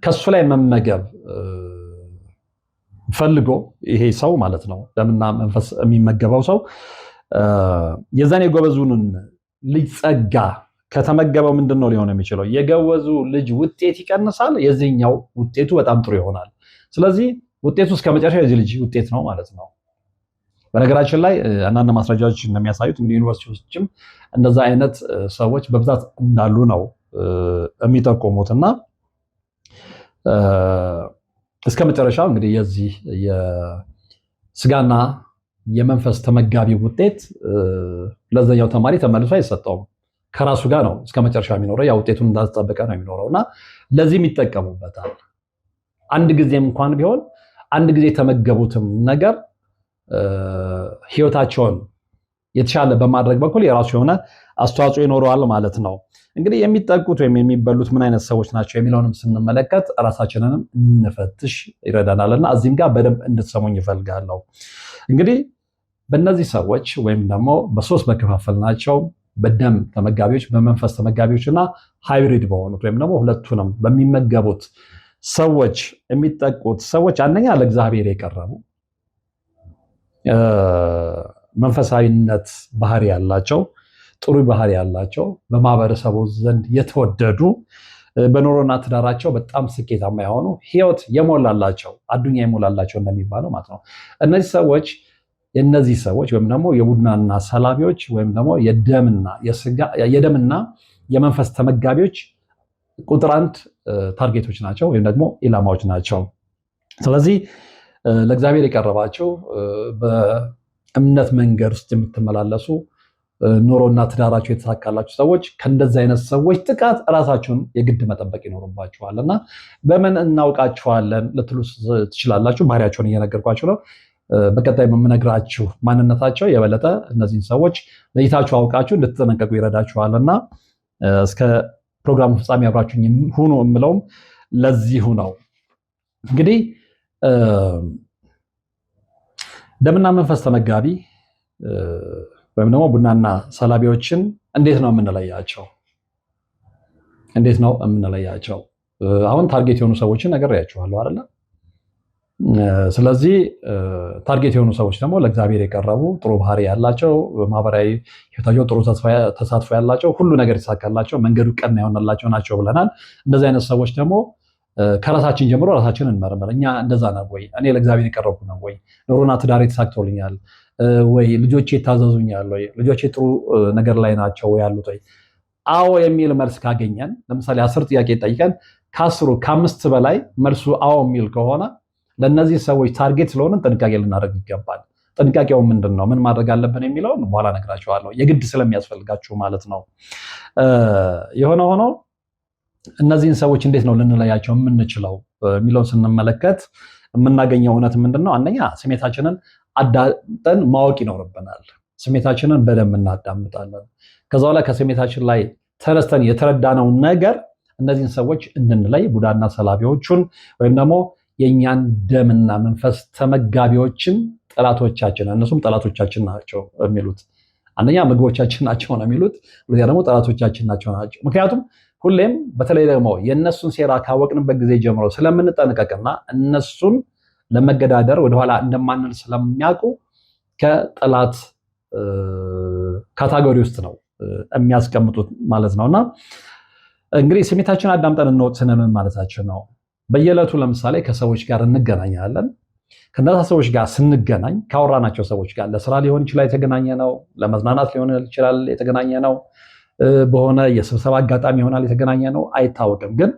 ከሱ ላይ መመገብ ፈልጎ ይሄ ሰው ማለት ነው ደምና መንፈስ የሚመገበው ሰው የዛን የጎበዙን ልጅ ጸጋ ከተመገበው ምንድነው ሊሆን የሚችለው? የጎበዙ ልጅ ውጤት ይቀንሳል፣ የዚህኛው ውጤቱ በጣም ጥሩ ይሆናል። ስለዚህ ውጤቱ እስከ መጨረሻ የዚህ ልጅ ውጤት ነው ማለት ነው። በነገራችን ላይ አንዳንድ ማስረጃዎች እንደሚያሳዩት እንግዲህ ዩኒቨርሲቲዎችም እንደዛ አይነት ሰዎች በብዛት እንዳሉ ነው የሚጠቁሙትና እስከ መጨረሻው እንግዲህ የዚህ የስጋና የመንፈስ ተመጋቢ ውጤት ለዛኛው ተማሪ ተመልሶ አይሰጠውም። ከራሱ ጋር ነው እስከ መጨረሻ የሚኖረው። ያ ውጤቱን እንዳስጠበቀ ነው የሚኖረውና ለዚህም ይጠቀሙበታል። አንድ ጊዜም እንኳን ቢሆን አንድ ጊዜ የተመገቡትም ነገር ህይወታቸውን የተሻለ በማድረግ በኩል የራሱ የሆነ አስተዋጽኦ ይኖረዋል ማለት ነው። እንግዲህ የሚጠቁት ወይም የሚበሉት ምን አይነት ሰዎች ናቸው የሚለውንም ስንመለከት ራሳችንንም እንፈትሽ ይረዳናልና እዚህም ጋር በደንብ እንድትሰሙኝ ይፈልጋለሁ። እንግዲህ በእነዚህ ሰዎች ወይም ደግሞ በሶስት በከፋፈልናቸው በደም ተመጋቢዎች፣ በመንፈስ ተመጋቢዎች እና ሃይብሪድ በሆኑት ወይም ደግሞ ሁለቱንም በሚመገቡት ሰዎች የሚጠቁት ሰዎች አንደኛ ለእግዚአብሔር የቀረቡ መንፈሳዊነት ባህሪ ያላቸው፣ ጥሩ ባህሪ ያላቸው፣ በማህበረሰቡ ዘንድ የተወደዱ፣ በኑሮና ትዳራቸው በጣም ስኬታማ የሆኑ፣ ህይወት የሞላላቸው፣ አዱኛ የሞላላቸው እንደሚባለው ማለት ነው። እነዚህ ሰዎች ወይም ደግሞ የቡናና ሰላቢዎች ወይም ደግሞ የደምና የመንፈስ ተመጋቢዎች ቁጥር አንድ ታርጌቶች ናቸው ወይም ደግሞ ኢላማዎች ናቸው። ስለዚህ ለእግዚአብሔር የቀረባቸው በእምነት መንገድ ውስጥ የምትመላለሱ ኑሮና ትዳራቸው የተሳካላችሁ ሰዎች ከእንደዚህ አይነት ሰዎች ጥቃት እራሳችሁን የግድ መጠበቅ ይኖርባችኋል። እና በምን እናውቃችኋለን ልትሉ ትችላላችሁ። ባህሪያቸውን እየነገርኳችሁ ነው። በቀጣይ የምነግራችሁ ማንነታቸው የበለጠ እነዚህን ሰዎች ለይታችሁ አውቃችሁ እንድትጠነቀቁ ይረዳችኋልና እስከ ፕሮግራሙ ፍጻሜ አብራችሁኝ ሁኑ የምለውም ለዚሁ ነው። እንግዲህ ደምና መንፈስ ተመጋቢ ወይም ደግሞ ቡናና ሰላቢዎችን እንዴት ነው የምንለያቸው? አሁን ታርጌት የሆኑ ሰዎችን ነግሬያችኋለሁ አይደለ? ስለዚህ ታርጌት የሆኑ ሰዎች ደግሞ ለእግዚአብሔር የቀረቡ ጥሩ ባህሪ ያላቸው፣ ማህበራዊ ህይወታቸው ጥሩ ተሳትፎ ያላቸው፣ ሁሉ ነገር የተሳካላቸው፣ መንገዱ ቀና የሆነላቸው ናቸው ብለናል። እንደዚህ አይነት ሰዎች ደግሞ ከራሳችን ጀምሮ ራሳችንን እንመርምር። እኛ እንደዛ ነው ወይ? እኔ ለእግዚአብሔር የቀረብኩ ነው ወይ? ኑሮና ትዳሬ ተሳክቶልኛል ወይ? ልጆቼ ይታዘዙኛል ወይ? ልጆቼ ጥሩ ነገር ላይ ናቸው ያሉት ወይ? አዎ የሚል መልስ ካገኘን፣ ለምሳሌ 10 ጥያቄ ጠይቀን ከ10 ከ5 በላይ መልሱ አዎ የሚል ከሆነ ለእነዚህ ሰዎች ታርጌት ስለሆነ ጥንቃቄ ልናደርግ ይገባል። ጥንቃቄው ምንድን ነው? ምን ማድረግ አለብን የሚለውን በኋላ እነግራችኋለሁ። የግድ ስለሚያስፈልጋችሁ ማለት ነው። የሆነ ሆኖ እነዚህን ሰዎች እንዴት ነው ልንለያቸው የምንችለው የሚለውን ስንመለከት የምናገኘው እውነት ምንድን ነው? አንደኛ ስሜታችንን አዳምጠን ማወቅ ይኖርብናል። ስሜታችንን በደንብ እናዳምጣለን። ከዛ በኋላ ከስሜታችን ላይ ተነስተን የተረዳነው ነገር እነዚህን ሰዎች እንድንለይ ቡዳና ሰላቢዎቹን ወይም ደግሞ የእኛን ደምና መንፈስ ተመጋቢዎችን ጠላቶቻችን፣ እነሱም ጠላቶቻችን ናቸው የሚሉት አንደኛ ምግቦቻችን ናቸው ነው የሚሉት፣ ሁለተኛ ደግሞ ጠላቶቻችን ናቸው። ምክንያቱም ሁሌም በተለይ ደግሞ የእነሱን ሴራ ካወቅንበት ጊዜ ጀምሮ ስለምንጠነቀቅና እነሱን ለመገዳደር ወደኋላ እንደማንል ስለሚያውቁ ከጠላት ካታጎሪ ውስጥ ነው የሚያስቀምጡት ማለት ነውና እንግዲህ ስሜታችን አዳምጠን እንወቅ ስንል ማለታችን ነው። በየዕለቱ ለምሳሌ ከሰዎች ጋር እንገናኛለን። ከነዛ ሰዎች ጋር ስንገናኝ ካወራናቸው ሰዎች ጋር ለስራ ሊሆን ይችላል የተገናኘ ነው፣ ለመዝናናት ሊሆን ይችላል የተገናኘ ነው፣ በሆነ የስብሰባ አጋጣሚ ይሆናል የተገናኘ ነው፣ አይታወቅም። ግን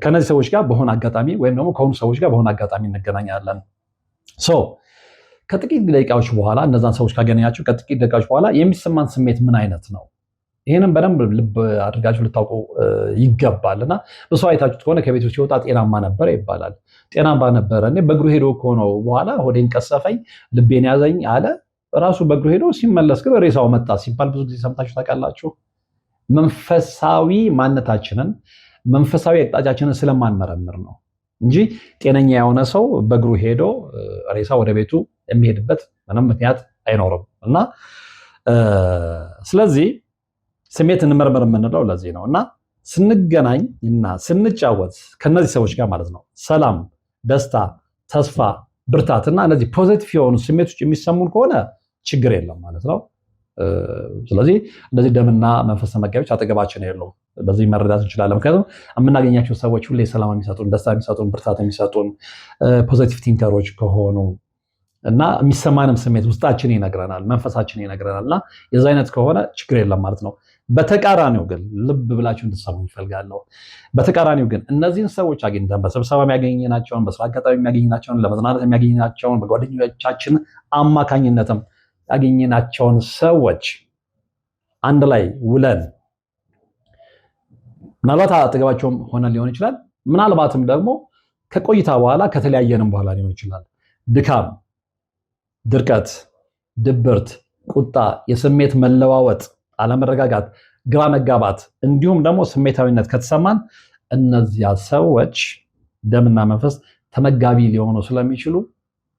ከነዚህ ሰዎች ጋር በሆነ አጋጣሚ ወይም ደግሞ ከሆኑ ሰዎች ጋር በሆነ አጋጣሚ እንገናኛለን። ከጥቂት ደቂቃዎች በኋላ እነዛን ሰዎች ካገናኛቸው ከጥቂት ደቂቃዎች በኋላ የሚሰማን ስሜት ምን አይነት ነው? ይህንን በደንብ ልብ አድርጋችሁ ልታውቁ ይገባል። እና በሰው አይታችሁት ከሆነ ከቤቱ ሲወጣ ጤናማ ነበረ ይባላል። ጤናማ ነበረ እኔ በእግሩ ሄዶ ከሆነው በኋላ ሆዴን ቀሰፈኝ፣ ልቤን ያዘኝ አለ። ራሱ በእግሩ ሄዶ ሲመለስ ግን ሬሳው መጣ ሲባል ብዙ ጊዜ ሰምታችሁ ታውቃላችሁ። መንፈሳዊ ማንነታችንን መንፈሳዊ አቅጣጫችንን ስለማንመረምር ነው እንጂ ጤነኛ የሆነ ሰው በእግሩ ሄዶ ሬሳ ወደ ቤቱ የሚሄድበት ምንም ምክንያት አይኖርም። እና ስለዚህ ስሜት እንመርመር የምንለው ለዚህ ነው። እና ስንገናኝ እና ስንጫወት ከነዚህ ሰዎች ጋር ማለት ነው ሰላም፣ ደስታ፣ ተስፋ፣ ብርታት እና እነዚህ ፖዚቲቭ የሆኑ ስሜቶች የሚሰሙን ከሆነ ችግር የለም ማለት ነው። ስለዚህ እነዚህ ደምና መንፈስ ተመጋቢዎች አጠገባችን የሉም። በዚህ መረዳት እንችላለን። ምክንያቱም የምናገኛቸው ሰዎች ሁሌ ሰላም የሚሰጡን፣ ደስታ የሚሰጡን፣ ብርታት የሚሰጡን ፖዚቲቭ ቲንከሮች ከሆኑ እና የሚሰማንም ስሜት ውስጣችን ይነግረናል፣ መንፈሳችን ይነግረናል። እና የዛ አይነት ከሆነ ችግር የለም ማለት ነው። በተቃራኒው ግን ልብ ብላችሁ እንድትሰሙ ይፈልጋለሁ። በተቃራኒው ግን እነዚህን ሰዎች አግኝተን በስብሰባ የሚያገኝናቸውን፣ በስራ አጋጣሚ የሚያገኝናቸውን፣ ለመዝናናት የሚያገኝናቸውን፣ በጓደኞቻችን አማካኝነትም ያገኝናቸውን ሰዎች አንድ ላይ ውለን ምናልባት አጠገባቸውም ሆነ ሊሆን ይችላል። ምናልባትም ደግሞ ከቆይታ በኋላ ከተለያየንም በኋላ ሊሆን ይችላል። ድካም፣ ድርቀት፣ ድብርት፣ ቁጣ፣ የስሜት መለዋወጥ፣ አለመረጋጋት፣ ግራ መጋባት እንዲሁም ደግሞ ስሜታዊነት ከተሰማን እነዚያ ሰዎች ደምና መንፈስ ተመጋቢ ሊሆኑ ስለሚችሉ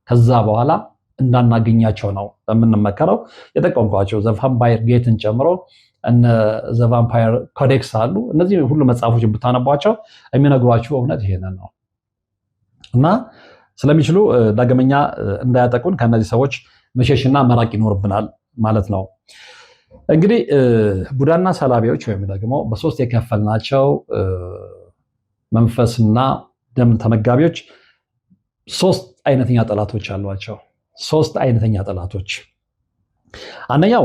ከዛ በኋላ እንዳናገኛቸው ነው የምንመከረው። የጠቀምኳቸው ዘ ቫምፓየር ጌትን ጨምሮ እነ ዘ ቫምፓየር ኮዴክስ አሉ። እነዚህ ሁሉ መጽሐፎች ብታነቧቸው የሚነግሯችሁ እውነት ይሄንን ነው እና ስለሚችሉ ዳግመኛ እንዳያጠቁን ከነዚህ ሰዎች መሸሽና መራቅ ይኖርብናል ማለት ነው። እንግዲህ ቡዳና ሰላቢዎች ወይም ደግሞ በሶስት የከፈልናቸው መንፈስና ደም ተመጋቢዎች ሶስት አይነተኛ ጠላቶች አሏቸው። ሶስት አይነተኛ ጠላቶች። አንደኛው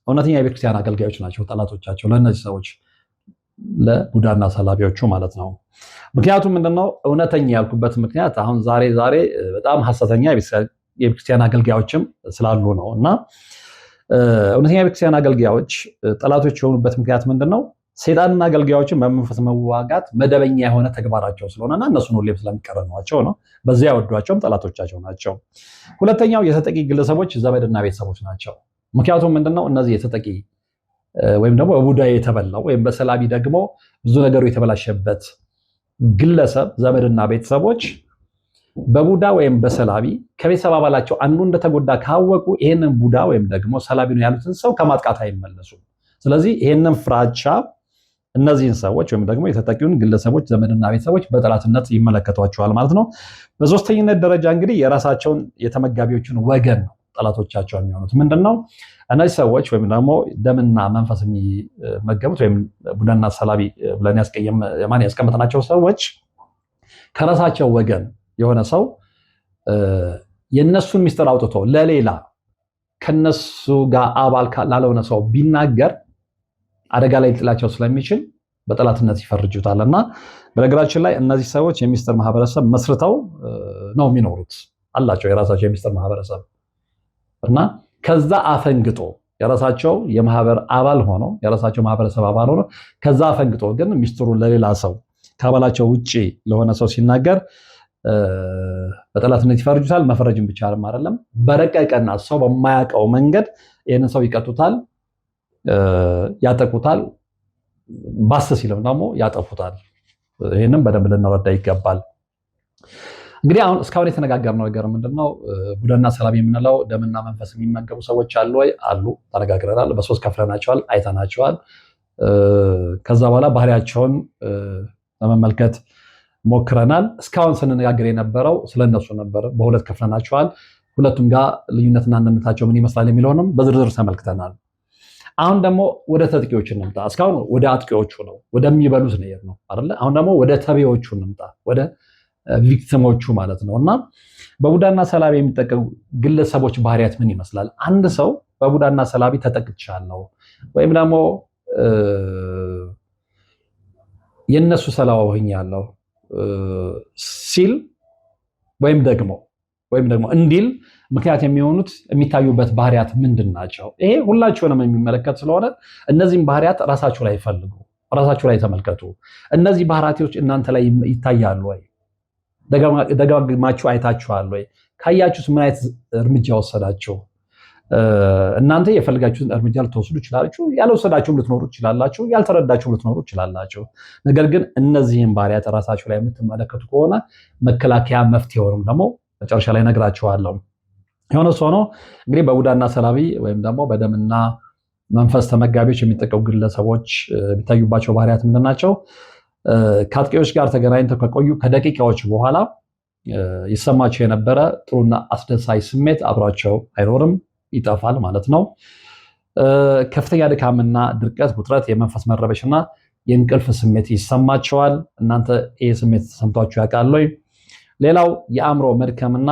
እውነተኛ የቤተክርስቲያን አገልጋዮች ናቸው ጠላቶቻቸው ለእነዚህ ሰዎች ለቡዳና ሰላቢዎቹ ማለት ነው። ምክንያቱም ምንድነው እውነተኛ ያልኩበት ምክንያት አሁን ዛሬ በጣም ሐሰተኛ የቤተክርስቲያን አገልጋዮችም ስላሉ ነው እና እውነተኛ የቤተክርስቲያን አገልጋዮች ጠላቶች የሆኑበት ምክንያት ምንድነው? ሰይጣንና አገልጋዮችን በመንፈስ መዋጋት መደበኛ የሆነ ተግባራቸው ስለሆነና እነሱን ሁሌም ስለሚቀረኗቸው ነው። በዚያ ያወዷቸውም ጠላቶቻቸው ናቸው። ሁለተኛው የተጠቂ ግለሰቦች ዘመድና ቤተሰቦች ናቸው። ምክንያቱም ምንድነው እነዚህ የተጠቂ ወይም ደግሞ በቡዳ የተበላው ወይም በሰላቢ ደግሞ ብዙ ነገሩ የተበላሸበት ግለሰብ ዘመድና ቤተሰቦች በቡዳ ወይም በሰላቢ ከቤተሰብ አባላቸው አንዱ እንደተጎዳ ካወቁ ይሄንን ቡዳ ወይም ደግሞ ሰላቢ ነው ያሉትን ሰው ከማጥቃት አይመለሱም። ስለዚህ ይሄንን ፍራቻ እነዚህን ሰዎች ወይም ደግሞ የተጠቂውን ግለሰቦች ዘመድና ቤተሰቦች በጠላትነት ይመለከቷቸዋል ማለት ነው። በሶስተኝነት ደረጃ እንግዲህ የራሳቸውን የተመጋቢዎችን ወገን ነው ጠላቶቻቸው የሚሆኑት። ምንድነው እነዚህ ሰዎች ወይም ደግሞ ደምና መንፈስ የሚመገቡት ወይም ቡዳና ሰላቢ ብለን ያስቀመጥናቸው ሰዎች ከራሳቸው ወገን የሆነ ሰው የነሱን ሚስጥር አውጥቶ ለሌላ ከነሱ ጋር አባል ላለሆነ ሰው ቢናገር አደጋ ላይ ሊጥላቸው ስለሚችል በጠላትነት ይፈርጁታል። እና በነገራችን ላይ እነዚህ ሰዎች የሚስጥር ማህበረሰብ መስርተው ነው የሚኖሩት አላቸው የራሳቸው የሚስጥር ማህበረሰብ እና ከዛ አፈንግጦ የራሳቸው የማህበር አባል ሆኖ የራሳቸው ማህበረሰብ አባል ሆኖ ከዛ አፈንግጦ ግን ሚስጥሩን ለሌላ ሰው ከአባላቸው ውጪ ለሆነ ሰው ሲናገር በጠላትነት ይፈርጁታል። መፈረጅም ብቻ አይደለም፣ በረቀቀና ሰው በማያውቀው መንገድ ይህንን ሰው ይቀጡታል፣ ያጠቁታል፣ ባስ ሲልም ደግሞ ያጠፉታል። ይህንም በደንብ ልንረዳ ይገባል። እንግዲህ አሁን እስካሁን የተነጋገርነው ነገር ምንድነው? ቡዳና ሰላቢ የምንለው ደምና መንፈስ የሚመገቡ ሰዎች አሉ ወይ? አሉ። ተነጋግረናል። በሶስት ከፍለናቸዋል፣ አይተናቸዋል። ከዛ በኋላ ባህሪያቸውን ለመመልከት ሞክረናል። እስካሁን ስንነጋገር የነበረው ስለነሱ ነበር። በሁለት ከፍለናቸዋል። ሁለቱም ጋር ልዩነትና አንድነታቸው ምን ይመስላል የሚለውንም በዝርዝር ተመልክተናል። አሁን ደግሞ ወደ ተጠቂዎች እንምጣ። እስካሁን ወደ አጥቂዎቹ ነው ወደሚበሉት ነው አይደለ? አሁን ደግሞ ወደ ተቢዎቹ እንምጣ፣ ወደ ቪክቲሞቹ ማለት ነው። እና በቡዳና ሰላቢ የሚጠቀሙ ግለሰቦች ባህሪያት ምን ይመስላል? አንድ ሰው በቡዳና ሰላቢ ተጠቅቻለሁ ወይም ደግሞ የነሱ ሰለባ ሆኛለሁ ሲል ወይም ደግሞ እንዲል ምክንያት የሚሆኑት የሚታዩበት ባህሪያት ምንድን ናቸው? ይሄ ሁላችሁንም የሚመለከት ስለሆነ እነዚህም ባህሪያት ራሳችሁ ላይ ፈልጉ፣ ራሳችሁ ላይ ተመልከቱ። እነዚህ ባህሪያቶች እናንተ ላይ ይታያሉ ወይ? ደጋግማችሁ አይታችኋል ወይ? ካያችሁስ ምን አይነት እርምጃ ወሰዳችሁ? እናንተ የፈልጋችሁትን እርምጃ ልትወስዱ ይችላላችሁ፣ ያልወሰዳችሁም ልትኖሩ ይችላላችሁ፣ ያልተረዳችሁም ልትኖሩ ይችላላችሁ። ነገር ግን እነዚህን ባህሪያት ራሳችሁ ላይ የምትመለከቱ ከሆነ መከላከያ መፍትሄውንም ደግሞ መጨረሻ ላይ ነግራችኋለሁ። የሆነ ሆኖ እንግዲህ በቡዳና ሰላቢ ወይም ደግሞ በደምና መንፈስ ተመጋቢዎች የሚጠቀሙ ግለሰቦች የሚታዩባቸው ባህሪያት ምንድን ናቸው? ከአጥቂዎች ጋር ተገናኝተው ከቆዩ ከደቂቃዎች በኋላ ይሰማቸው የነበረ ጥሩና አስደሳች ስሜት አብሯቸው አይኖርም፣ ይጠፋል ማለት ነው። ከፍተኛ ድካምና ድርቀት፣ ውጥረት፣ የመንፈስ መረበሽና የእንቅልፍ ስሜት ይሰማቸዋል። እናንተ ይህ ስሜት ተሰምቷችሁ ያውቃል ወይ? ሌላው የአእምሮ መድከምና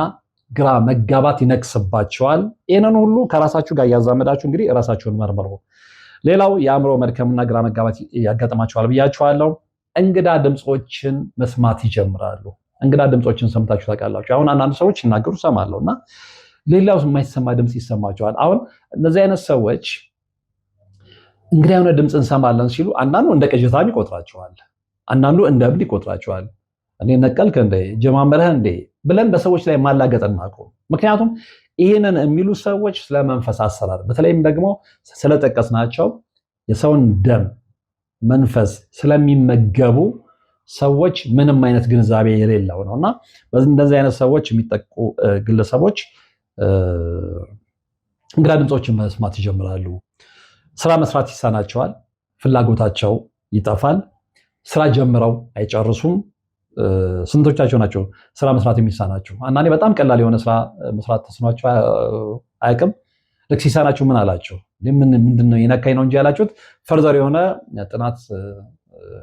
ግራ መጋባት ይነክስባቸዋል። ይህንን ሁሉ ከራሳችሁ ጋር እያዛመዳችሁ እንግዲህ ራሳችሁን መርምሩ። ሌላው የአእምሮ መድከምና ግራ መጋባት ያጋጥማቸዋል ብያቸዋለሁ። እንግዳ ድምፆችን መስማት ይጀምራሉ። እንግዳ ድምፆችን ሰምታችሁ ታውቃላችሁ? አሁን አንዳንድ ሰዎች ይናገሩ ሰማለሁ እና ሌላው የማይሰማ ድምፅ ይሰማቸዋል። አሁን እነዚህ አይነት ሰዎች እንግዳ የሆነ ድምፅ እንሰማለን ሲሉ አንዳንዱ እንደ ቅዠታም ይቆጥራቸዋል፣ አንዳንዱ እንደ እብድ ይቆጥራቸዋል። እኔ ነቀልክ እንደ ጀማመረህ እንደ ብለን በሰዎች ላይ ማላገጥ እናቆም። ምክንያቱም ይህንን የሚሉ ሰዎች ስለ መንፈስ አሰራር በተለይም ደግሞ ስለጠቀስናቸው የሰውን ደም መንፈስ ስለሚመገቡ ሰዎች ምንም አይነት ግንዛቤ የሌለው ነውና እንደዚህ አይነት ሰዎች የሚጠቁ ግለሰቦች እንግዳ ድምፆችን መስማት ይጀምራሉ። ስራ መስራት ይሳናቸዋል፣ ፍላጎታቸው ይጠፋል፣ ስራ ጀምረው አይጨርሱም። ስንቶቻቸው ናቸው ስራ መስራት የሚሳናቸው? አንዳንዴ በጣም ቀላል የሆነ ስራ መስራት ተስኗቸው አያውቅም። ልክ ሲሳናቸው ምን አላቸው? ምንድነው የነካኝ ነው እንጂ ያላችሁት ፈርዘር የሆነ ጥናት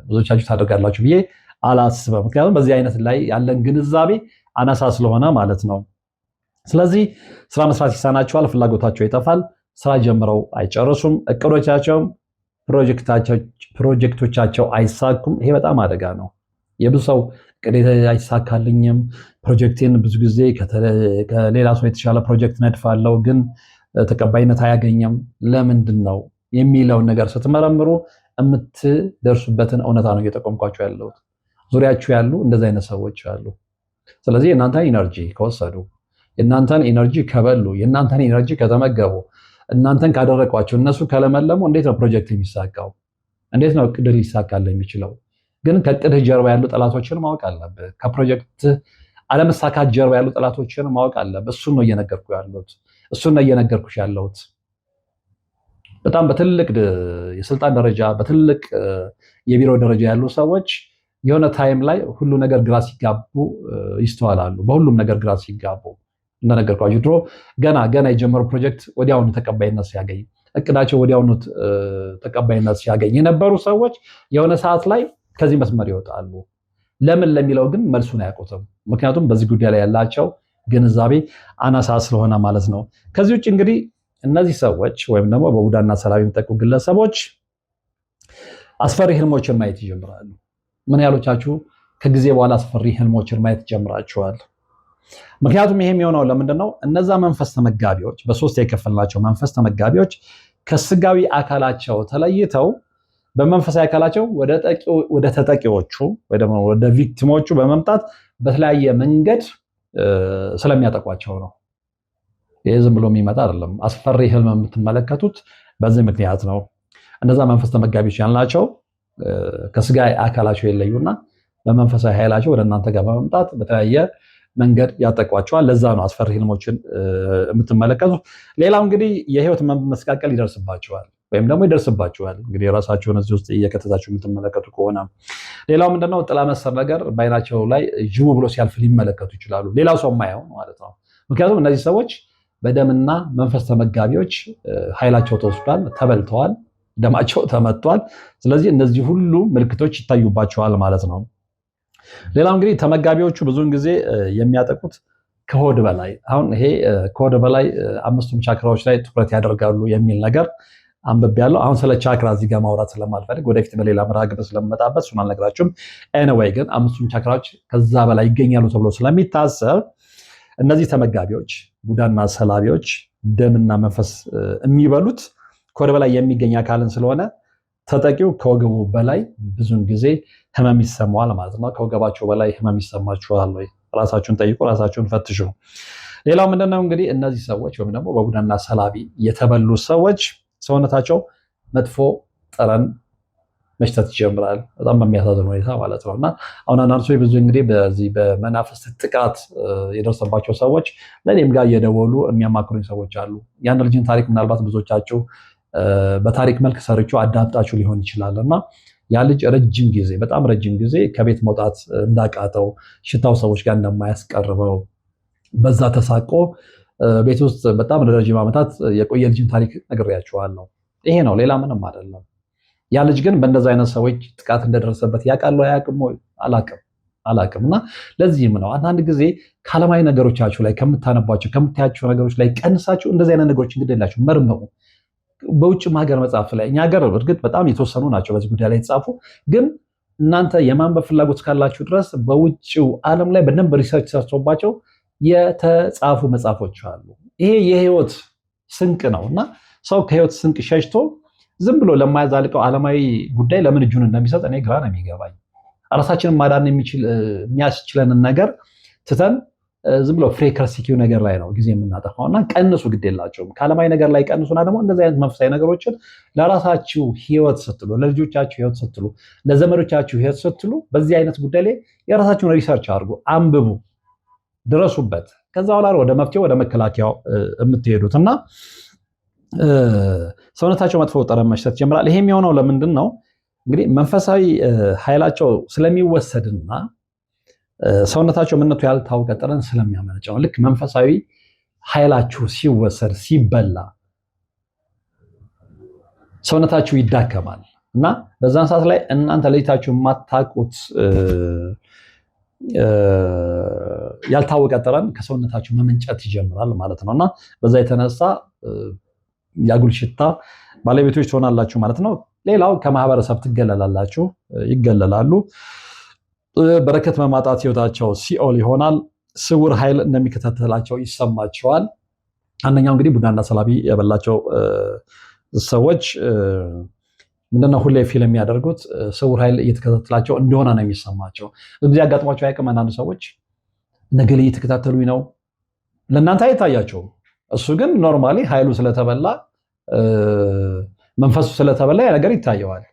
ብዙዎቻችሁ ታደርጋላችሁ ብዬ አላስበም። ምክንያቱም በዚህ አይነት ላይ ያለን ግንዛቤ አናሳ ስለሆነ ማለት ነው። ስለዚህ ስራ መስራት ይሳናቸዋል፣ ፍላጎታቸው ይጠፋል፣ ስራ ጀምረው አይጨርሱም፣ እቅዶቻቸውም ፕሮጀክቶቻቸው አይሳኩም። ይሄ በጣም አደጋ ነው። የብዙ ሰው እቅዴ አይሳካልኝም፣ ፕሮጀክቴን ብዙ ጊዜ ከሌላ ሰው የተሻለ ፕሮጀክት ነድፋለሁ፣ ግን ተቀባይነት አያገኘም። ለምንድን ነው የሚለውን ነገር ስትመረምሩ የምትደርሱበትን እውነታ ነው እየጠቆምኳቸው ያለሁት። ዙሪያችሁ ያሉ እንደዚህ አይነት ሰዎች አሉ። ስለዚህ የእናንተን ኢነርጂ ከወሰዱ፣ የእናንተን ኢነርጂ ከበሉ፣ የእናንተን ኢነርጂ ከተመገቡ፣ እናንተን ካደረቋቸው፣ እነሱ ከለመለሙ እንዴት ነው ፕሮጀክት የሚሳካው? እንዴት ነው እቅድ ሊሳካል የሚችለው? ግን ከእቅድህ ጀርባ ያሉ ጠላቶችን ማወቅ አለብህ። ከፕሮጀክት አለመሳካት ጀርባ ያሉ ጠላቶችን ማወቅ አለብህ። እሱን ነው እየነገርኩ ያለሁት። እሱን ነው እየነገርኩሽ ያለሁት። በጣም በትልቅ የስልጣን ደረጃ በትልቅ የቢሮ ደረጃ ያሉ ሰዎች የሆነ ታይም ላይ ሁሉ ነገር ግራ ሲጋቡ ይስተዋላሉ። በሁሉም ነገር ግራ ሲጋቡ እንደነገርኳችሁ ድሮ ገና የጀመሩ ፕሮጀክት ወዲያውኑ ተቀባይነት ሲያገኝ፣ እቅዳቸው ወዲያውኑ ተቀባይነት ሲያገኝ የነበሩ ሰዎች የሆነ ሰዓት ላይ ከዚህ መስመር ይወጣሉ። ለምን ለሚለው ግን መልሱን አያውቁትም። ምክንያቱም በዚህ ጉዳይ ላይ ያላቸው ግንዛቤ አናሳ ስለሆነ ማለት ነው። ከዚህ ውጭ እንግዲህ እነዚህ ሰዎች ወይም ደግሞ በቡዳና ሰላም የሚጠቁ ግለሰቦች አስፈሪ ህልሞችን ማየት ይጀምራሉ። ምን ያህሎቻችሁ ከጊዜ በኋላ አስፈሪ ህልሞችን ማየት ጀምራችኋል? ምክንያቱም ይሄ የሚሆነው ለምንድን ነው? እነዛ መንፈስ ተመጋቢዎች በሶስት የከፈልናቸው መንፈስ ተመጋቢዎች ከስጋዊ አካላቸው ተለይተው በመንፈሳዊ አካላቸው ወደ ተጠቂዎቹ ወይ ደግሞ ወደ ቪክቲሞቹ በመምጣት በተለያየ መንገድ ስለሚያጠቋቸው ነው። ይህ ዝም ብሎ የሚመጣ አይደለም። አስፈሪ ህልም የምትመለከቱት በዚህ ምክንያት ነው። እነዛ መንፈስ ተመጋቢዎች ያልናቸው ከስጋ አካላቸው የለዩና በመንፈሳዊ ኃይላቸው ወደ እናንተ ጋር በመምጣት በተለያየ መንገድ ያጠቋቸዋል። ለዛ ነው አስፈሪ ህልሞችን የምትመለከቱት። ሌላው እንግዲህ የህይወት መስቃቀል ይደርስባቸዋል ወይም ደግሞ ይደርስባቸዋል። እንግዲህ የራሳቸውን እዚህ ውስጥ እየከተታችሁ የምትመለከቱ ከሆነ ሌላው ምንድነው? ጥላ መሰል ነገር በአይናቸው ላይ ጅቡ ብሎ ሲያልፍ ሊመለከቱ ይችላሉ። ሌላው ሰው የማየው ማለት ነው። ምክንያቱም እነዚህ ሰዎች በደምና መንፈስ ተመጋቢዎች ኃይላቸው ተወስዷል፣ ተበልተዋል፣ ደማቸው ተመቷል። ስለዚህ እነዚህ ሁሉ ምልክቶች ይታዩባቸዋል ማለት ነው። ሌላው እንግዲህ ተመጋቢዎቹ ብዙውን ጊዜ የሚያጠቁት ከሆድ በላይ አሁን ይሄ ከሆድ በላይ አምስቱም ቻክራዎች ላይ ትኩረት ያደርጋሉ የሚል ነገር አንብቤያለሁ። አሁን ስለ ቻክራ እዚህ ጋር ማውራት ስለማልፈልግ ወደፊት በሌላ መርሃ ግብር ስለምመጣበት እሱን አልነግራችሁም። ኤኒዌይ ግን አምስቱም ቻክራዎች ከዛ በላይ ይገኛሉ ተብሎ ስለሚታሰብ እነዚህ ተመጋቢዎች ቡዳና ሰላቢዎች ደምና መንፈስ የሚበሉት ከወደ በላይ የሚገኝ አካልን ስለሆነ ተጠቂው ከወገቡ በላይ ብዙውን ጊዜ ህመም ይሰማዋል ማለት ነው። ከወገባቸው በላይ ህመም ይሰማችኋል ወይ? ራሳችሁን ጠይቁ፣ ራሳችሁን ፈትሹ። ሌላው ምንድነው እንግዲህ እነዚህ ሰዎች ወይም ደግሞ በቡዳና ሰላቢ የተበሉ ሰዎች ሰውነታቸው መጥፎ ጠረን መሽተት ይጀምራል። በጣም በሚያሳዝን ሁኔታ ማለት ነው። እና አሁን አንዳንድ ሰዎች ብዙ እንግዲህ በዚህ በመናፍስት ጥቃት የደረሰባቸው ሰዎች ለእኔም ጋር እየደወሉ የሚያማክሩኝ ሰዎች አሉ። ያን ልጅን ታሪክ ምናልባት ብዙዎቻችሁ በታሪክ መልክ ሰርቼው አዳምጣችሁ ሊሆን ይችላል። እና ያ ልጅ ረጅም ጊዜ በጣም ረጅም ጊዜ ከቤት መውጣት እንዳቃተው፣ ሽታው ሰዎች ጋር እንደማያስቀርበው በዛ ተሳቆ ቤት ውስጥ በጣም ለረጅም ዓመታት የቆየ ልጅን ታሪክ ነግሬያችኋለሁ። ይሄ ነው፣ ሌላ ምንም አይደለም። ያ ልጅ ግን በእንደዛ አይነት ሰዎች ጥቃት እንደደረሰበት ያውቃሉ አያውቅም? አላውቅም። እና ለዚህም ነው አንዳንድ ጊዜ ከዓለማዊ ነገሮቻችሁ ላይ ከምታነቧቸው ከምታያቸው ነገሮች ላይ ቀንሳችሁ እንደዚህ አይነት ነገሮች እንግዲህ የላችሁ መርምሩ። በውጭም ሀገር መጽሐፍ ላይ እኛ ሀገር እርግጥ በጣም የተወሰኑ ናቸው በዚህ ጉዳይ ላይ የተጻፉ፣ ግን እናንተ የማንበብ ፍላጎት ካላችሁ ድረስ በውጭው ዓለም ላይ በደንብ ሪሰርች ሰርቶባቸው የተጻፉ መጽሐፎች አሉ። ይሄ የህይወት ስንቅ ነው እና ሰው ከህይወት ስንቅ ሸሽቶ ዝም ብሎ ለማያዛልቀው ዓለማዊ ጉዳይ ለምን እጁን እንደሚሰጥ እኔ ግራ ነው የሚገባኝ። ራሳችንን ማዳን የሚያስችለንን ነገር ትተን ዝም ብሎ ፍሬ ከርሲኪው ነገር ላይ ነው ጊዜ የምናጠፋው እና ቀንሱ፣ ግድ የላቸውም ከዓለማዊ ነገር ላይ ቀንሱና ደግሞ እንደዚህ አይነት መንፈሳዊ ነገሮችን ለራሳችሁ ህይወት ስትሉ፣ ለልጆቻችሁ ህይወት ስትሉ፣ ለዘመዶቻችሁ ህይወት ስትሉ በዚህ አይነት ጉዳይ ላይ የራሳችሁን ሪሰርች አድርጉ፣ አንብቡ፣ ድረሱበት። ከዛ በኋላ ወደ መፍትሄው ወደ መከላከያው የምትሄዱት እና ሰውነታቸው መጥፎ ጠረን መሽተት ይጀምራል። ይሄ የሚሆነው ለምንድን ነው? እንግዲህ መንፈሳዊ ኃይላቸው ስለሚወሰድና ሰውነታቸው ምንነቱ ያልታወቀ ጠረን ስለሚያመነጨው፣ ልክ መንፈሳዊ ኃይላችሁ ሲወሰድ ሲበላ ሰውነታችሁ ይዳከማል እና በዛን ሰዓት ላይ እናንተ ለይታችሁ የማታውቁት ያልታወቀ ጠረን ከሰውነታችሁ መመንጨት ይጀምራል ማለት ነው እና በዛ የተነሳ ያጉል ሽታ ባለቤቶች ትሆናላችሁ ማለት ነው። ሌላው ከማህበረሰብ ትገለላላችሁ፣ ይገለላሉ። በረከት በማጣት ህይወታቸው ሲኦል ይሆናል። ስውር ኃይል እንደሚከታተላቸው ይሰማቸዋል። አንደኛው እንግዲህ ቡናና ሰላቢ የበላቸው ሰዎች ምንድነው ሁሌ ፊልም የሚያደርጉት ስውር ኃይል እየተከታተላቸው እንደሆነ ነው የሚሰማቸው። ብዙ ያጋጥሟቸው ያቅም አንዳንድ ሰዎች ነገሌ እየተከታተሉኝ ነው፣ ለእናንተ አይታያቸውም። እሱ ግን ኖርማሊ ኃይሉ ስለተበላ መንፈሱ ስለተበላ ያ ነገር ይታየዋል።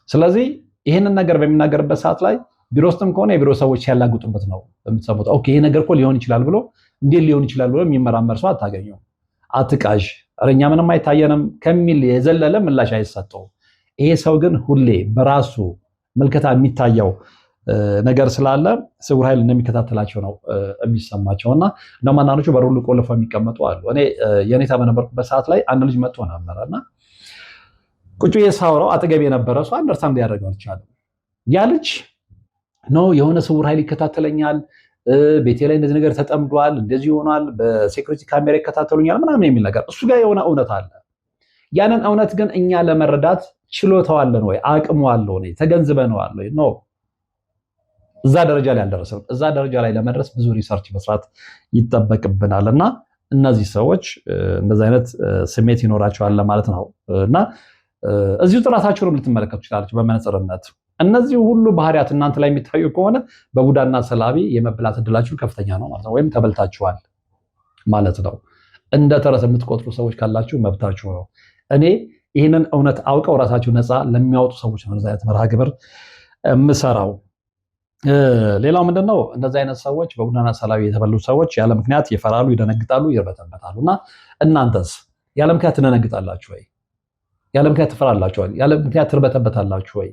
ስለዚህ ይህንን ነገር በሚናገርበት ሰዓት ላይ ቢሮ ውስጥም ከሆነ የቢሮ ሰዎች ሲያላግጡበት ነው የምትሰሙት። ኦኬ ይሄ ነገር እኮ ሊሆን ይችላል ብሎ እንዴት ሊሆን ይችላል ብሎ የሚመራመር ሰው አታገኙም። አትቃዥ፣ ኧረ እኛ ምንም አይታየንም ከሚል የዘለለ ምላሽ አይሰጠውም። ይሄ ሰው ግን ሁሌ በራሱ ምልከታ የሚታየው ነገር ስላለ ስውር ኃይል እንደሚከታተላቸው ነው የሚሰማቸው እና እንደውም አንዳንዶቹ በሩ ሁሉ ቆልፈው የሚቀመጡ አሉ። እኔ የኔታ በነበርኩበት ሰዓት ላይ አንድ ልጅ መጥቶ ነበረና ቁጭ የሳውራው አጠገብ የነበረ ሰው አንደርስታንድ ሊያደርገው አልቻለም። ያ ልጅ ነው የሆነ ስውር ኃይል ይከታተለኛል፣ ቤቴ ላይ እንደዚህ ነገር ተጠምዷል፣ እንደዚህ ሆኗል፣ በሴኩሪቲ ካሜራ ይከታተሉኛል ምናምን የሚል ነገር እሱ ጋር የሆነ እውነት አለ። ያንን እውነት ግን እኛ ለመረዳት ችሎታው አለን ወይ? አቅሙ አለ ወይ? ተገንዝበነዋል ወይ? ኖ እዛ ደረጃ ላይ አልደረሰም። እዛ ደረጃ ላይ ለመድረስ ብዙ ሪሰርች መስራት ይጠበቅብናል እና እነዚህ ሰዎች እንደዚህ አይነት ስሜት ይኖራቸዋል ለማለት ነው እና እዚሁ ጥራታቸውንም ልትመለከቱ ይችላላችሁ በመነጽርነት። እነዚህ ሁሉ ባህሪያት እናንተ ላይ የሚታዩ ከሆነ በቡዳና ሰላቢ የመብላት እድላችሁ ከፍተኛ ነው ማለት ነው፣ ወይም ተበልታችኋል ማለት ነው። እንደ ተረስ የምትቆጥሩ ሰዎች ካላችሁ መብታችሁ ነው። እኔ ይህንን እውነት አውቀው ራሳችሁ ነፃ ለሚያወጡ ሰዎች ነው እንደዚህ አይነት መርሃ ግብር የምሰራው። ሌላው ምንድነው? እንደዚህ አይነት ሰዎች በቡዳና ሰላቢ የተበሉ ሰዎች ያለ ምክንያት ይፈራሉ፣ ይደነግጣሉ፣ ይርበተበታሉ እና እናንተስ ያለ ምክንያት ትደነግጣላችሁ ወይ? ያለ ምክንያት ትፈራላችሁ ወይ? ያለ ምክንያት ትርበተበታላችሁ ወይ?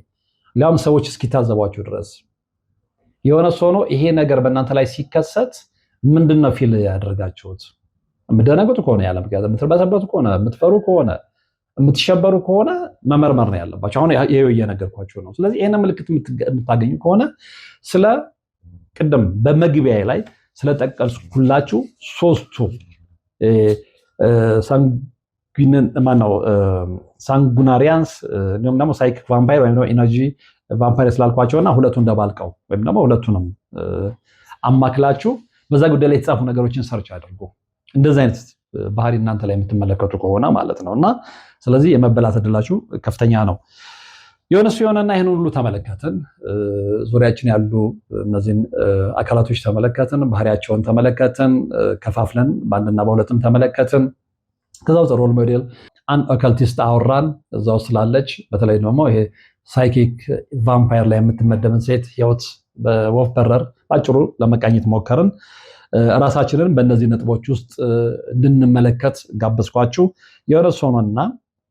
ሊያውም ሰዎች እስኪታዘቧችሁ ድረስ የሆነ ሰው ነው ይሄ ነገር በእናንተ ላይ ሲከሰት ምንድነው ፊል ያደርጋችሁት? የምትደነግጡ ከሆነ ያለ ምክንያት የምትርበተበቱ ከሆነ የምትፈሩ ከሆነ የምትሸበሩ ከሆነ መመርመር ነው ያለባችሁ። አሁን ይሄው እየነገርኳችሁ ነው። ስለዚህ ይሄን ምልክት የምታገኙ ከሆነ ስለ ቅድም በመግቢያ ላይ ስለጠቀስኩላችሁ ሶስቱ ሳንጉናሪያንስ እንዲሁም ደግሞ ሳይክ ቫምፓየር ወይም ደግሞ ኢነርጂ ቫምፓየር ስላልኳቸውና ሁለቱን ደባልቀው ወይም ደግሞ ሁለቱንም አማክላችሁ በዛ ጉዳይ ላይ የተጻፉ ነገሮችን ሰርች አድርጉ። እንደዚህ አይነት ባህሪ እናንተ ላይ የምትመለከቱ ከሆነ ማለት ነው እና ስለዚህ የመበላት እድላችሁ ከፍተኛ ነው። የሆነሱ የሆነና ይህን ሁሉ ተመለከትን። ዙሪያችን ያሉ እነዚህን አካላቶች ተመለከትን፣ ባህሪያቸውን ተመለከትን፣ ከፋፍለን በአንድና በሁለትም ተመለከትን። ከዛው ሮል ሞዴል አንድ ኦካልቲስት አወራን እዛው ስላለች፣ በተለይ ደግሞ ይሄ ሳይኪክ ቫምፓየር ላይ የምትመደብን ሴት ህይወት በወፍ በረር ባጭሩ ለመቃኘት ሞከርን። ራሳችንን በእነዚህ ነጥቦች ውስጥ እንድንመለከት ጋበዝኳችሁ። የሆነ ሆኖና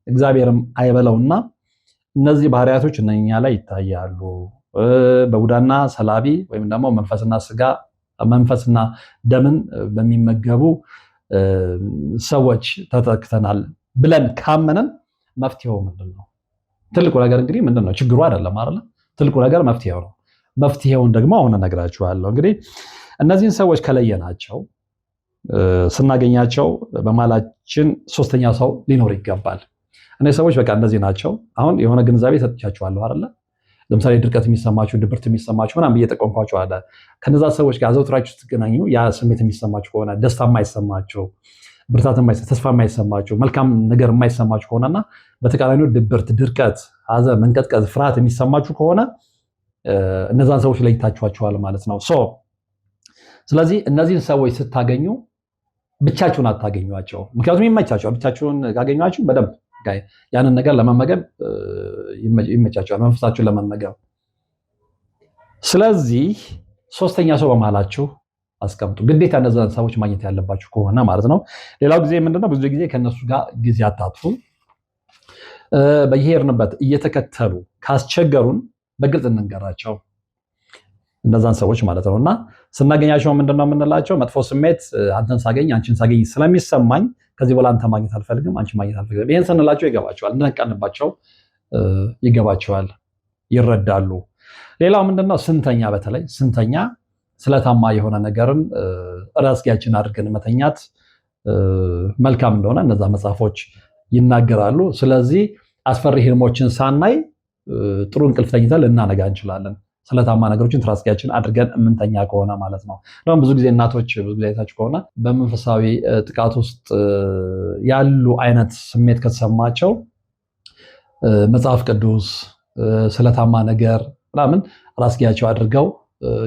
እግዚአብሔርም አይበለውና እነዚህ ባህሪያቶች እነኛ ላይ ይታያሉ። በቡዳና ሰላቢ ወይም ደግሞ መንፈስና ስጋ መንፈስና ደምን በሚመገቡ ሰዎች ተጠቅተናል ብለን ካመንን መፍትሄው ምንድነው? ትልቁ ነገር እንግዲህ ምንድነው? ችግሩ አይደለም አይደል? ትልቁ ነገር መፍትሄው ነው። መፍትሄውን ደግሞ አሁን እነግራችኋለሁ። እንግዲህ እነዚህን ሰዎች ከለየናቸው ስናገኛቸው በማላችን ሶስተኛ ሰው ሊኖር ይገባል። እነዚህ ሰዎች በቃ እንደዚህ ናቸው። አሁን የሆነ ግንዛቤ ሰጥቻቸዋለሁ አይደለ? ለምሳሌ ድርቀት የሚሰማችሁ፣ ድብርት የሚሰማችሁ ምናምን እየጠቆምኳቸው አለ። ከነዛ ሰዎች ጋር ዘውትራችሁ ስትገናኙ ያ ስሜት የሚሰማችሁ ከሆነ ደስታ የማይሰማችሁ፣ ብርታት ተስፋ የማይሰማችሁ፣ መልካም ነገር የማይሰማችሁ ከሆነና በተቃራኒው ድብርት፣ ድርቀት፣ ሐዘን፣ መንቀጥቀጥ፣ ፍርሃት የሚሰማችሁ ከሆነ እነዛን ሰዎች ለይታችኋቸዋል ማለት ነው። ስለዚህ እነዚህን ሰዎች ስታገኙ ብቻችሁን አታገኟቸው። ምክንያቱም ይመቻቸዋል። ብቻችሁን ካገኟችሁ በደንብ ያንን ነገር ለመመገብ ይመቻቸዋል፣ መንፈሳችሁን ለመመገብ። ስለዚህ ሶስተኛ ሰው በመሃላችሁ አስቀምጡ። ግዴታ እነዛን ሰዎች ማግኘት ያለባችሁ ከሆነ ማለት ነው። ሌላው ጊዜ ምንድነው፣ ብዙ ጊዜ ከነሱ ጋር ጊዜ አታጥፉ። በየሄድንበት እየተከተሉ ካስቸገሩን በግልጽ እንንገራቸው፣ እነዛን ሰዎች ማለት ነው። እና ስናገኛቸው ምንድነው የምንላቸው፣ መጥፎ ስሜት አንተን ሳገኝ አንቺን ሳገኝ ስለሚሰማኝ ከዚህ በኋላ አንተ ማግኘት አልፈልግም፣ አንቺ ማግኘት አልፈልግም። ይሄን ስንላቸው ይገባቸዋል፣ እንደነቃንባቸው ይገባቸዋል፣ ይረዳሉ። ሌላው ምንድነው፣ ስንተኛ፣ በተለይ ስንተኛ ስለታማ የሆነ ነገርን ራስጌያችን አድርገን መተኛት መልካም እንደሆነ እነዛ መጽሐፎች ይናገራሉ። ስለዚህ አስፈሪ ህልሞችን ሳናይ ጥሩ እንቅልፍ ተኝተን ልናነጋ እንችላለን። ስለታማ ነገሮችን ትራስጌያችን አድርገን የምንተኛ ከሆነ ማለት ነው። ደግሞ ብዙ ጊዜ እናቶች ብዙ ጊዜ አይታችሁ ከሆነ በመንፈሳዊ ጥቃት ውስጥ ያሉ አይነት ስሜት ከተሰማቸው መጽሐፍ ቅዱስ ስለታማ ነገር ምናምን ራስጌያቸው አድርገው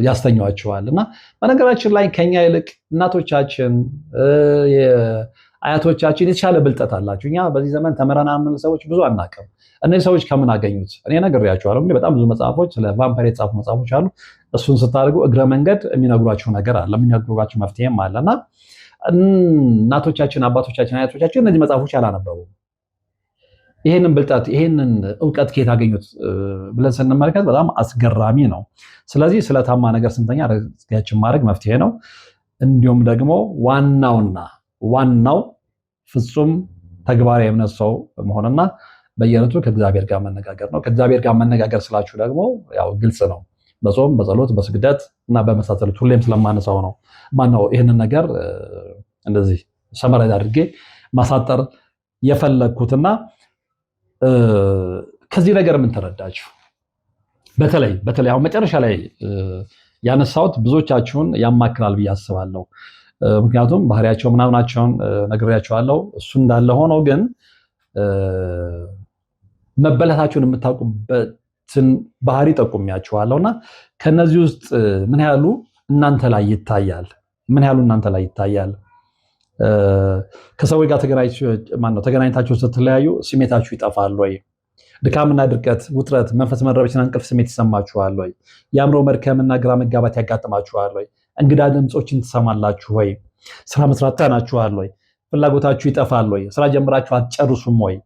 ያስተኛዋቸዋል። እና በነገራችን ላይ ከኛ ይልቅ እናቶቻችን አያቶቻችን የተሻለ ብልጠት አላቸው። እኛ በዚህ ዘመን ተመረናል የምንል ሰዎች ብዙ አናውቅም። እነዚህ ሰዎች ከምን አገኙት? እኔ ነግሬያቸዋለሁ። እንግዲህ በጣም ብዙ መጽሐፎች ስለ ቫምፓየር የተጻፉ መጽሐፎች አሉ። እሱን ስታደርጉ እግረ መንገድ የሚነግሯቸው ነገር አለ፣ የሚነግሯቸው መፍትሄም አለ። እና እናቶቻችን፣ አባቶቻችን፣ አያቶቻችን እነዚህ መጽሐፎች አላነበቡ። ይህንን ብልጠት ይህንን እውቀት ከየት አገኙት ብለን ስንመለከት በጣም አስገራሚ ነው። ስለዚህ ስለታማ ነገር ስንተኛ ራስጌያችን ማድረግ መፍትሄ ነው። እንዲሁም ደግሞ ዋናው ፍጹም ተግባራዊ የእምነት ሰው መሆንና በየዕለቱ ከእግዚአብሔር ጋር መነጋገር ነው። ከእግዚአብሔር ጋር መነጋገር ስላችሁ ደግሞ ያው ግልጽ ነው። በጾም በጸሎት በስግደት እና በመሳሰሉት ሁሌም ስለማነሳው ነው። ማነው ይህንን ነገር እንደዚህ ሰመራይዝ አድርጌ ማሳጠር የፈለግኩትና ከዚህ ነገር ምን ተረዳችሁ? በተለይ አሁን መጨረሻ ላይ ያነሳሁት ብዙዎቻችሁን ያማክላል ብዬ አስባለሁ። ምክንያቱም ባህሪያቸው ምናምናቸውን ነግሬያቸዋለሁ። እሱ እንዳለ ሆኖ ግን መበለታቸውን የምታውቁበትን ባህሪ ጠቁሚያችኋለሁና ከነዚህ ውስጥ ምን ያህሉ እናንተ ላይ ይታያል? ከሰዎች ጋር ተገናኝታችሁ ስትለያዩ ስሜታችሁ ይጠፋል ወይ? ድካምና ድርቀት፣ ውጥረት፣ መንፈስ መረበችና እንቅልፍ ስሜት ይሰማችኋል ወይ? የአእምሮ መድከምና ግራ መጋባት ያጋጥማችኋል ወይ? እንግዳ ድምፆችን ትሰማላችሁ ወይ? ስራ መስራት ተናችኋል ወይ? ፍላጎታችሁ ይጠፋል ወይ? ስራ ጀምራችሁ አትጨርሱም ወይ?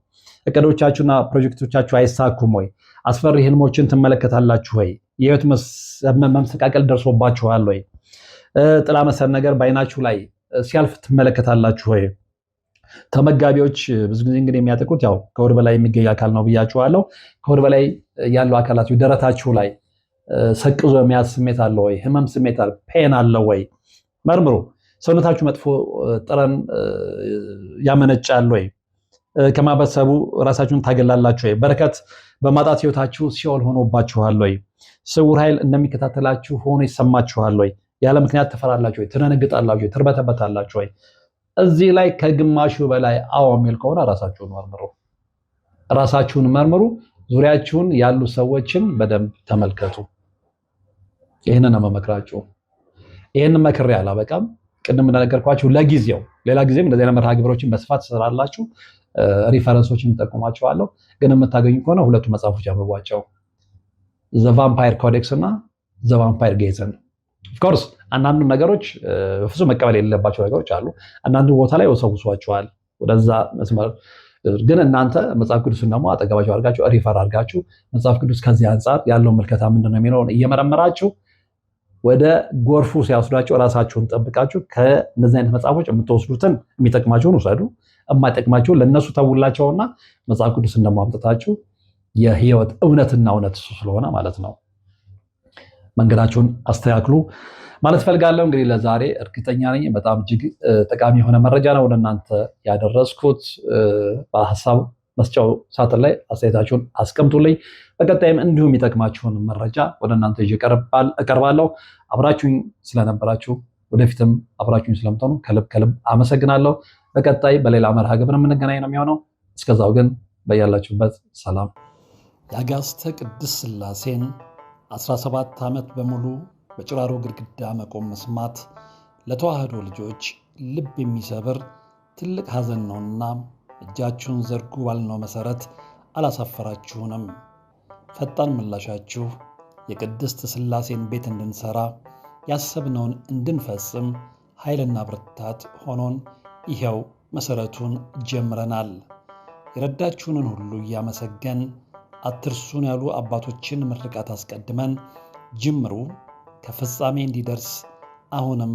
እቅዶቻችሁና ፕሮጀክቶቻችሁ አይሳኩም ወይ? አስፈሪ ህልሞችን ትመለከታላችሁ ወይ? የህይወት መመሰቃቀል ደርሶባችኋል ወይ? ጥላ መሰል ነገር በአይናችሁ ላይ ሲያልፍ ትመለከታላችሁ ወይ? ተመጋቢዎች ብዙ ጊዜ እንግዲህ የሚያጠቁት ያው ከወር በላይ የሚገኝ አካል ነው ብያችኋለሁ። ከወር በላይ ያለው አካላችሁ ደረታችሁ ላይ ሰቅዞ የሚያዝ ስሜት አለ ወይ? ህመም ስሜት አለ፣ ፔን አለ ወይ? መርምሩ። ሰውነታችሁ መጥፎ ጠረን ያመነጫል ወይ? ከማህበረሰቡ ራሳችሁን ታገላላችሁ ወይ? በረከት በማጣት ህይወታችሁ ሲኦል ሆኖባችኋል ወይ? ስውር ኃይል እንደሚከታተላችሁ ሆኖ ይሰማችኋል ወይ? ያለ ምክንያት ትፈራላችሁ ወይ? ትነነግጣላችሁ ወይ? ትርበተበታላችሁ ወይ? እዚህ ላይ ከግማሹ በላይ አዎ የሚል ከሆነ ራሳችሁን መርምሩ። ዙሪያችሁን ያሉ ሰዎችን በደንብ ተመልከቱ። ይህንን ነው መመክራችሁ። ይህንን መክሬ አላበቃም። ቅድም እንደነገርኳችሁ ለጊዜው ሌላ ጊዜም እንደዚህ አይነት መርሃ ግብሮችን በስፋት ትሰራላችሁ። ሪፈረንሶችን እንጠቁማቸዋለሁ። ግን የምታገኙ ከሆነ ሁለቱ መጽሐፎች ያንብቧቸው፣ ዘ ቫምፓየር ኮዴክስ እና ዘ ቫምፓየር ጌዝን። ኦፍኮርስ አንዳንዱ ነገሮች ፍጹም መቀበል የሌለባቸው ነገሮች አሉ። አንዳንዱ ቦታ ላይ ወሰውሷቸዋል ወደዛ መስመር። ግን እናንተ መጽሐፍ ቅዱስን ደግሞ አጠገባችሁ አድርጋችሁ ሪፈር አድርጋችሁ መጽሐፍ ቅዱስ ከዚህ አንጻር ያለው ምልከታ ምንድነው የሚለውን እየመረመራችሁ ወደ ጎርፉ ሲያስዷቸው ራሳችሁን ጠብቃችሁ ከነዚህ አይነት መጽሐፎች የምትወስዱትን የሚጠቅማችሁን ውሰዱ፣ የማይጠቅማችሁን ለነሱ ተውላቸውና መጽሐፍ ቅዱስን ደግሞ አምጥታችሁ የህይወት እውነትና እውነት እሱ ስለሆነ ማለት ነው መንገዳችሁን አስተካክሉ ማለት ፈልጋለሁ። እንግዲህ ለዛሬ እርግጠኛ ነኝ በጣም እጅግ ጠቃሚ የሆነ መረጃ ነው ወደ እናንተ ያደረስኩት። በሀሳብ መስጫው ሳጥን ላይ አስተያየታችሁን አስቀምጡልኝ። በቀጣይም እንዲሁም የሚጠቅማችሁን መረጃ ወደ እናንተ ይዤ እቀርባለሁ። አብራችሁኝ ስለነበራችሁ ወደፊትም አብራችሁኝ ስለምትሆኑ ከልብ አመሰግናለሁ። በቀጣይ በሌላ መርሃ ግብር የምንገናኝ ነው የሚሆነው። እስከዛው ግን በያላችሁበት ሰላም። የአጋዕዝተ ቅድስት ሥላሴን 17 ዓመት በሙሉ በጭራሮ ግድግዳ መቆም መስማት ለተዋህዶ ልጆች ልብ የሚሰብር ትልቅ ሐዘን ነውና እጃችሁን ዘርጉ ባልነው መሠረት አላሳፈራችሁንም። ፈጣን ምላሻችሁ የቅድስት ሥላሴን ቤት እንድንሠራ ያሰብነውን እንድንፈጽም ኃይልና ብርታት ሆኖን ይኸው መሠረቱን ጀምረናል። የረዳችሁንን ሁሉ እያመሰገን አትርሱን ያሉ አባቶችን ምርቃት አስቀድመን ጅምሩ ከፍጻሜ እንዲደርስ አሁንም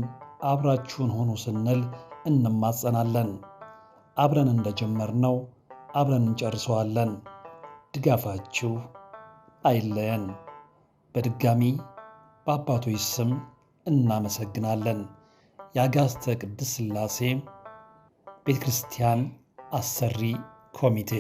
አብራችሁን ሆኑ ስንል እንማጸናለን። አብረን እንደጀመርነው አብረን እንጨርሰዋለን። ድጋፋችሁ አይለየን። በድጋሚ በአባቶች ስም እናመሰግናለን። የአጋዕዝተ ቅድስት ሥላሴ ቤተ ክርስቲያን አሰሪ ኮሚቴ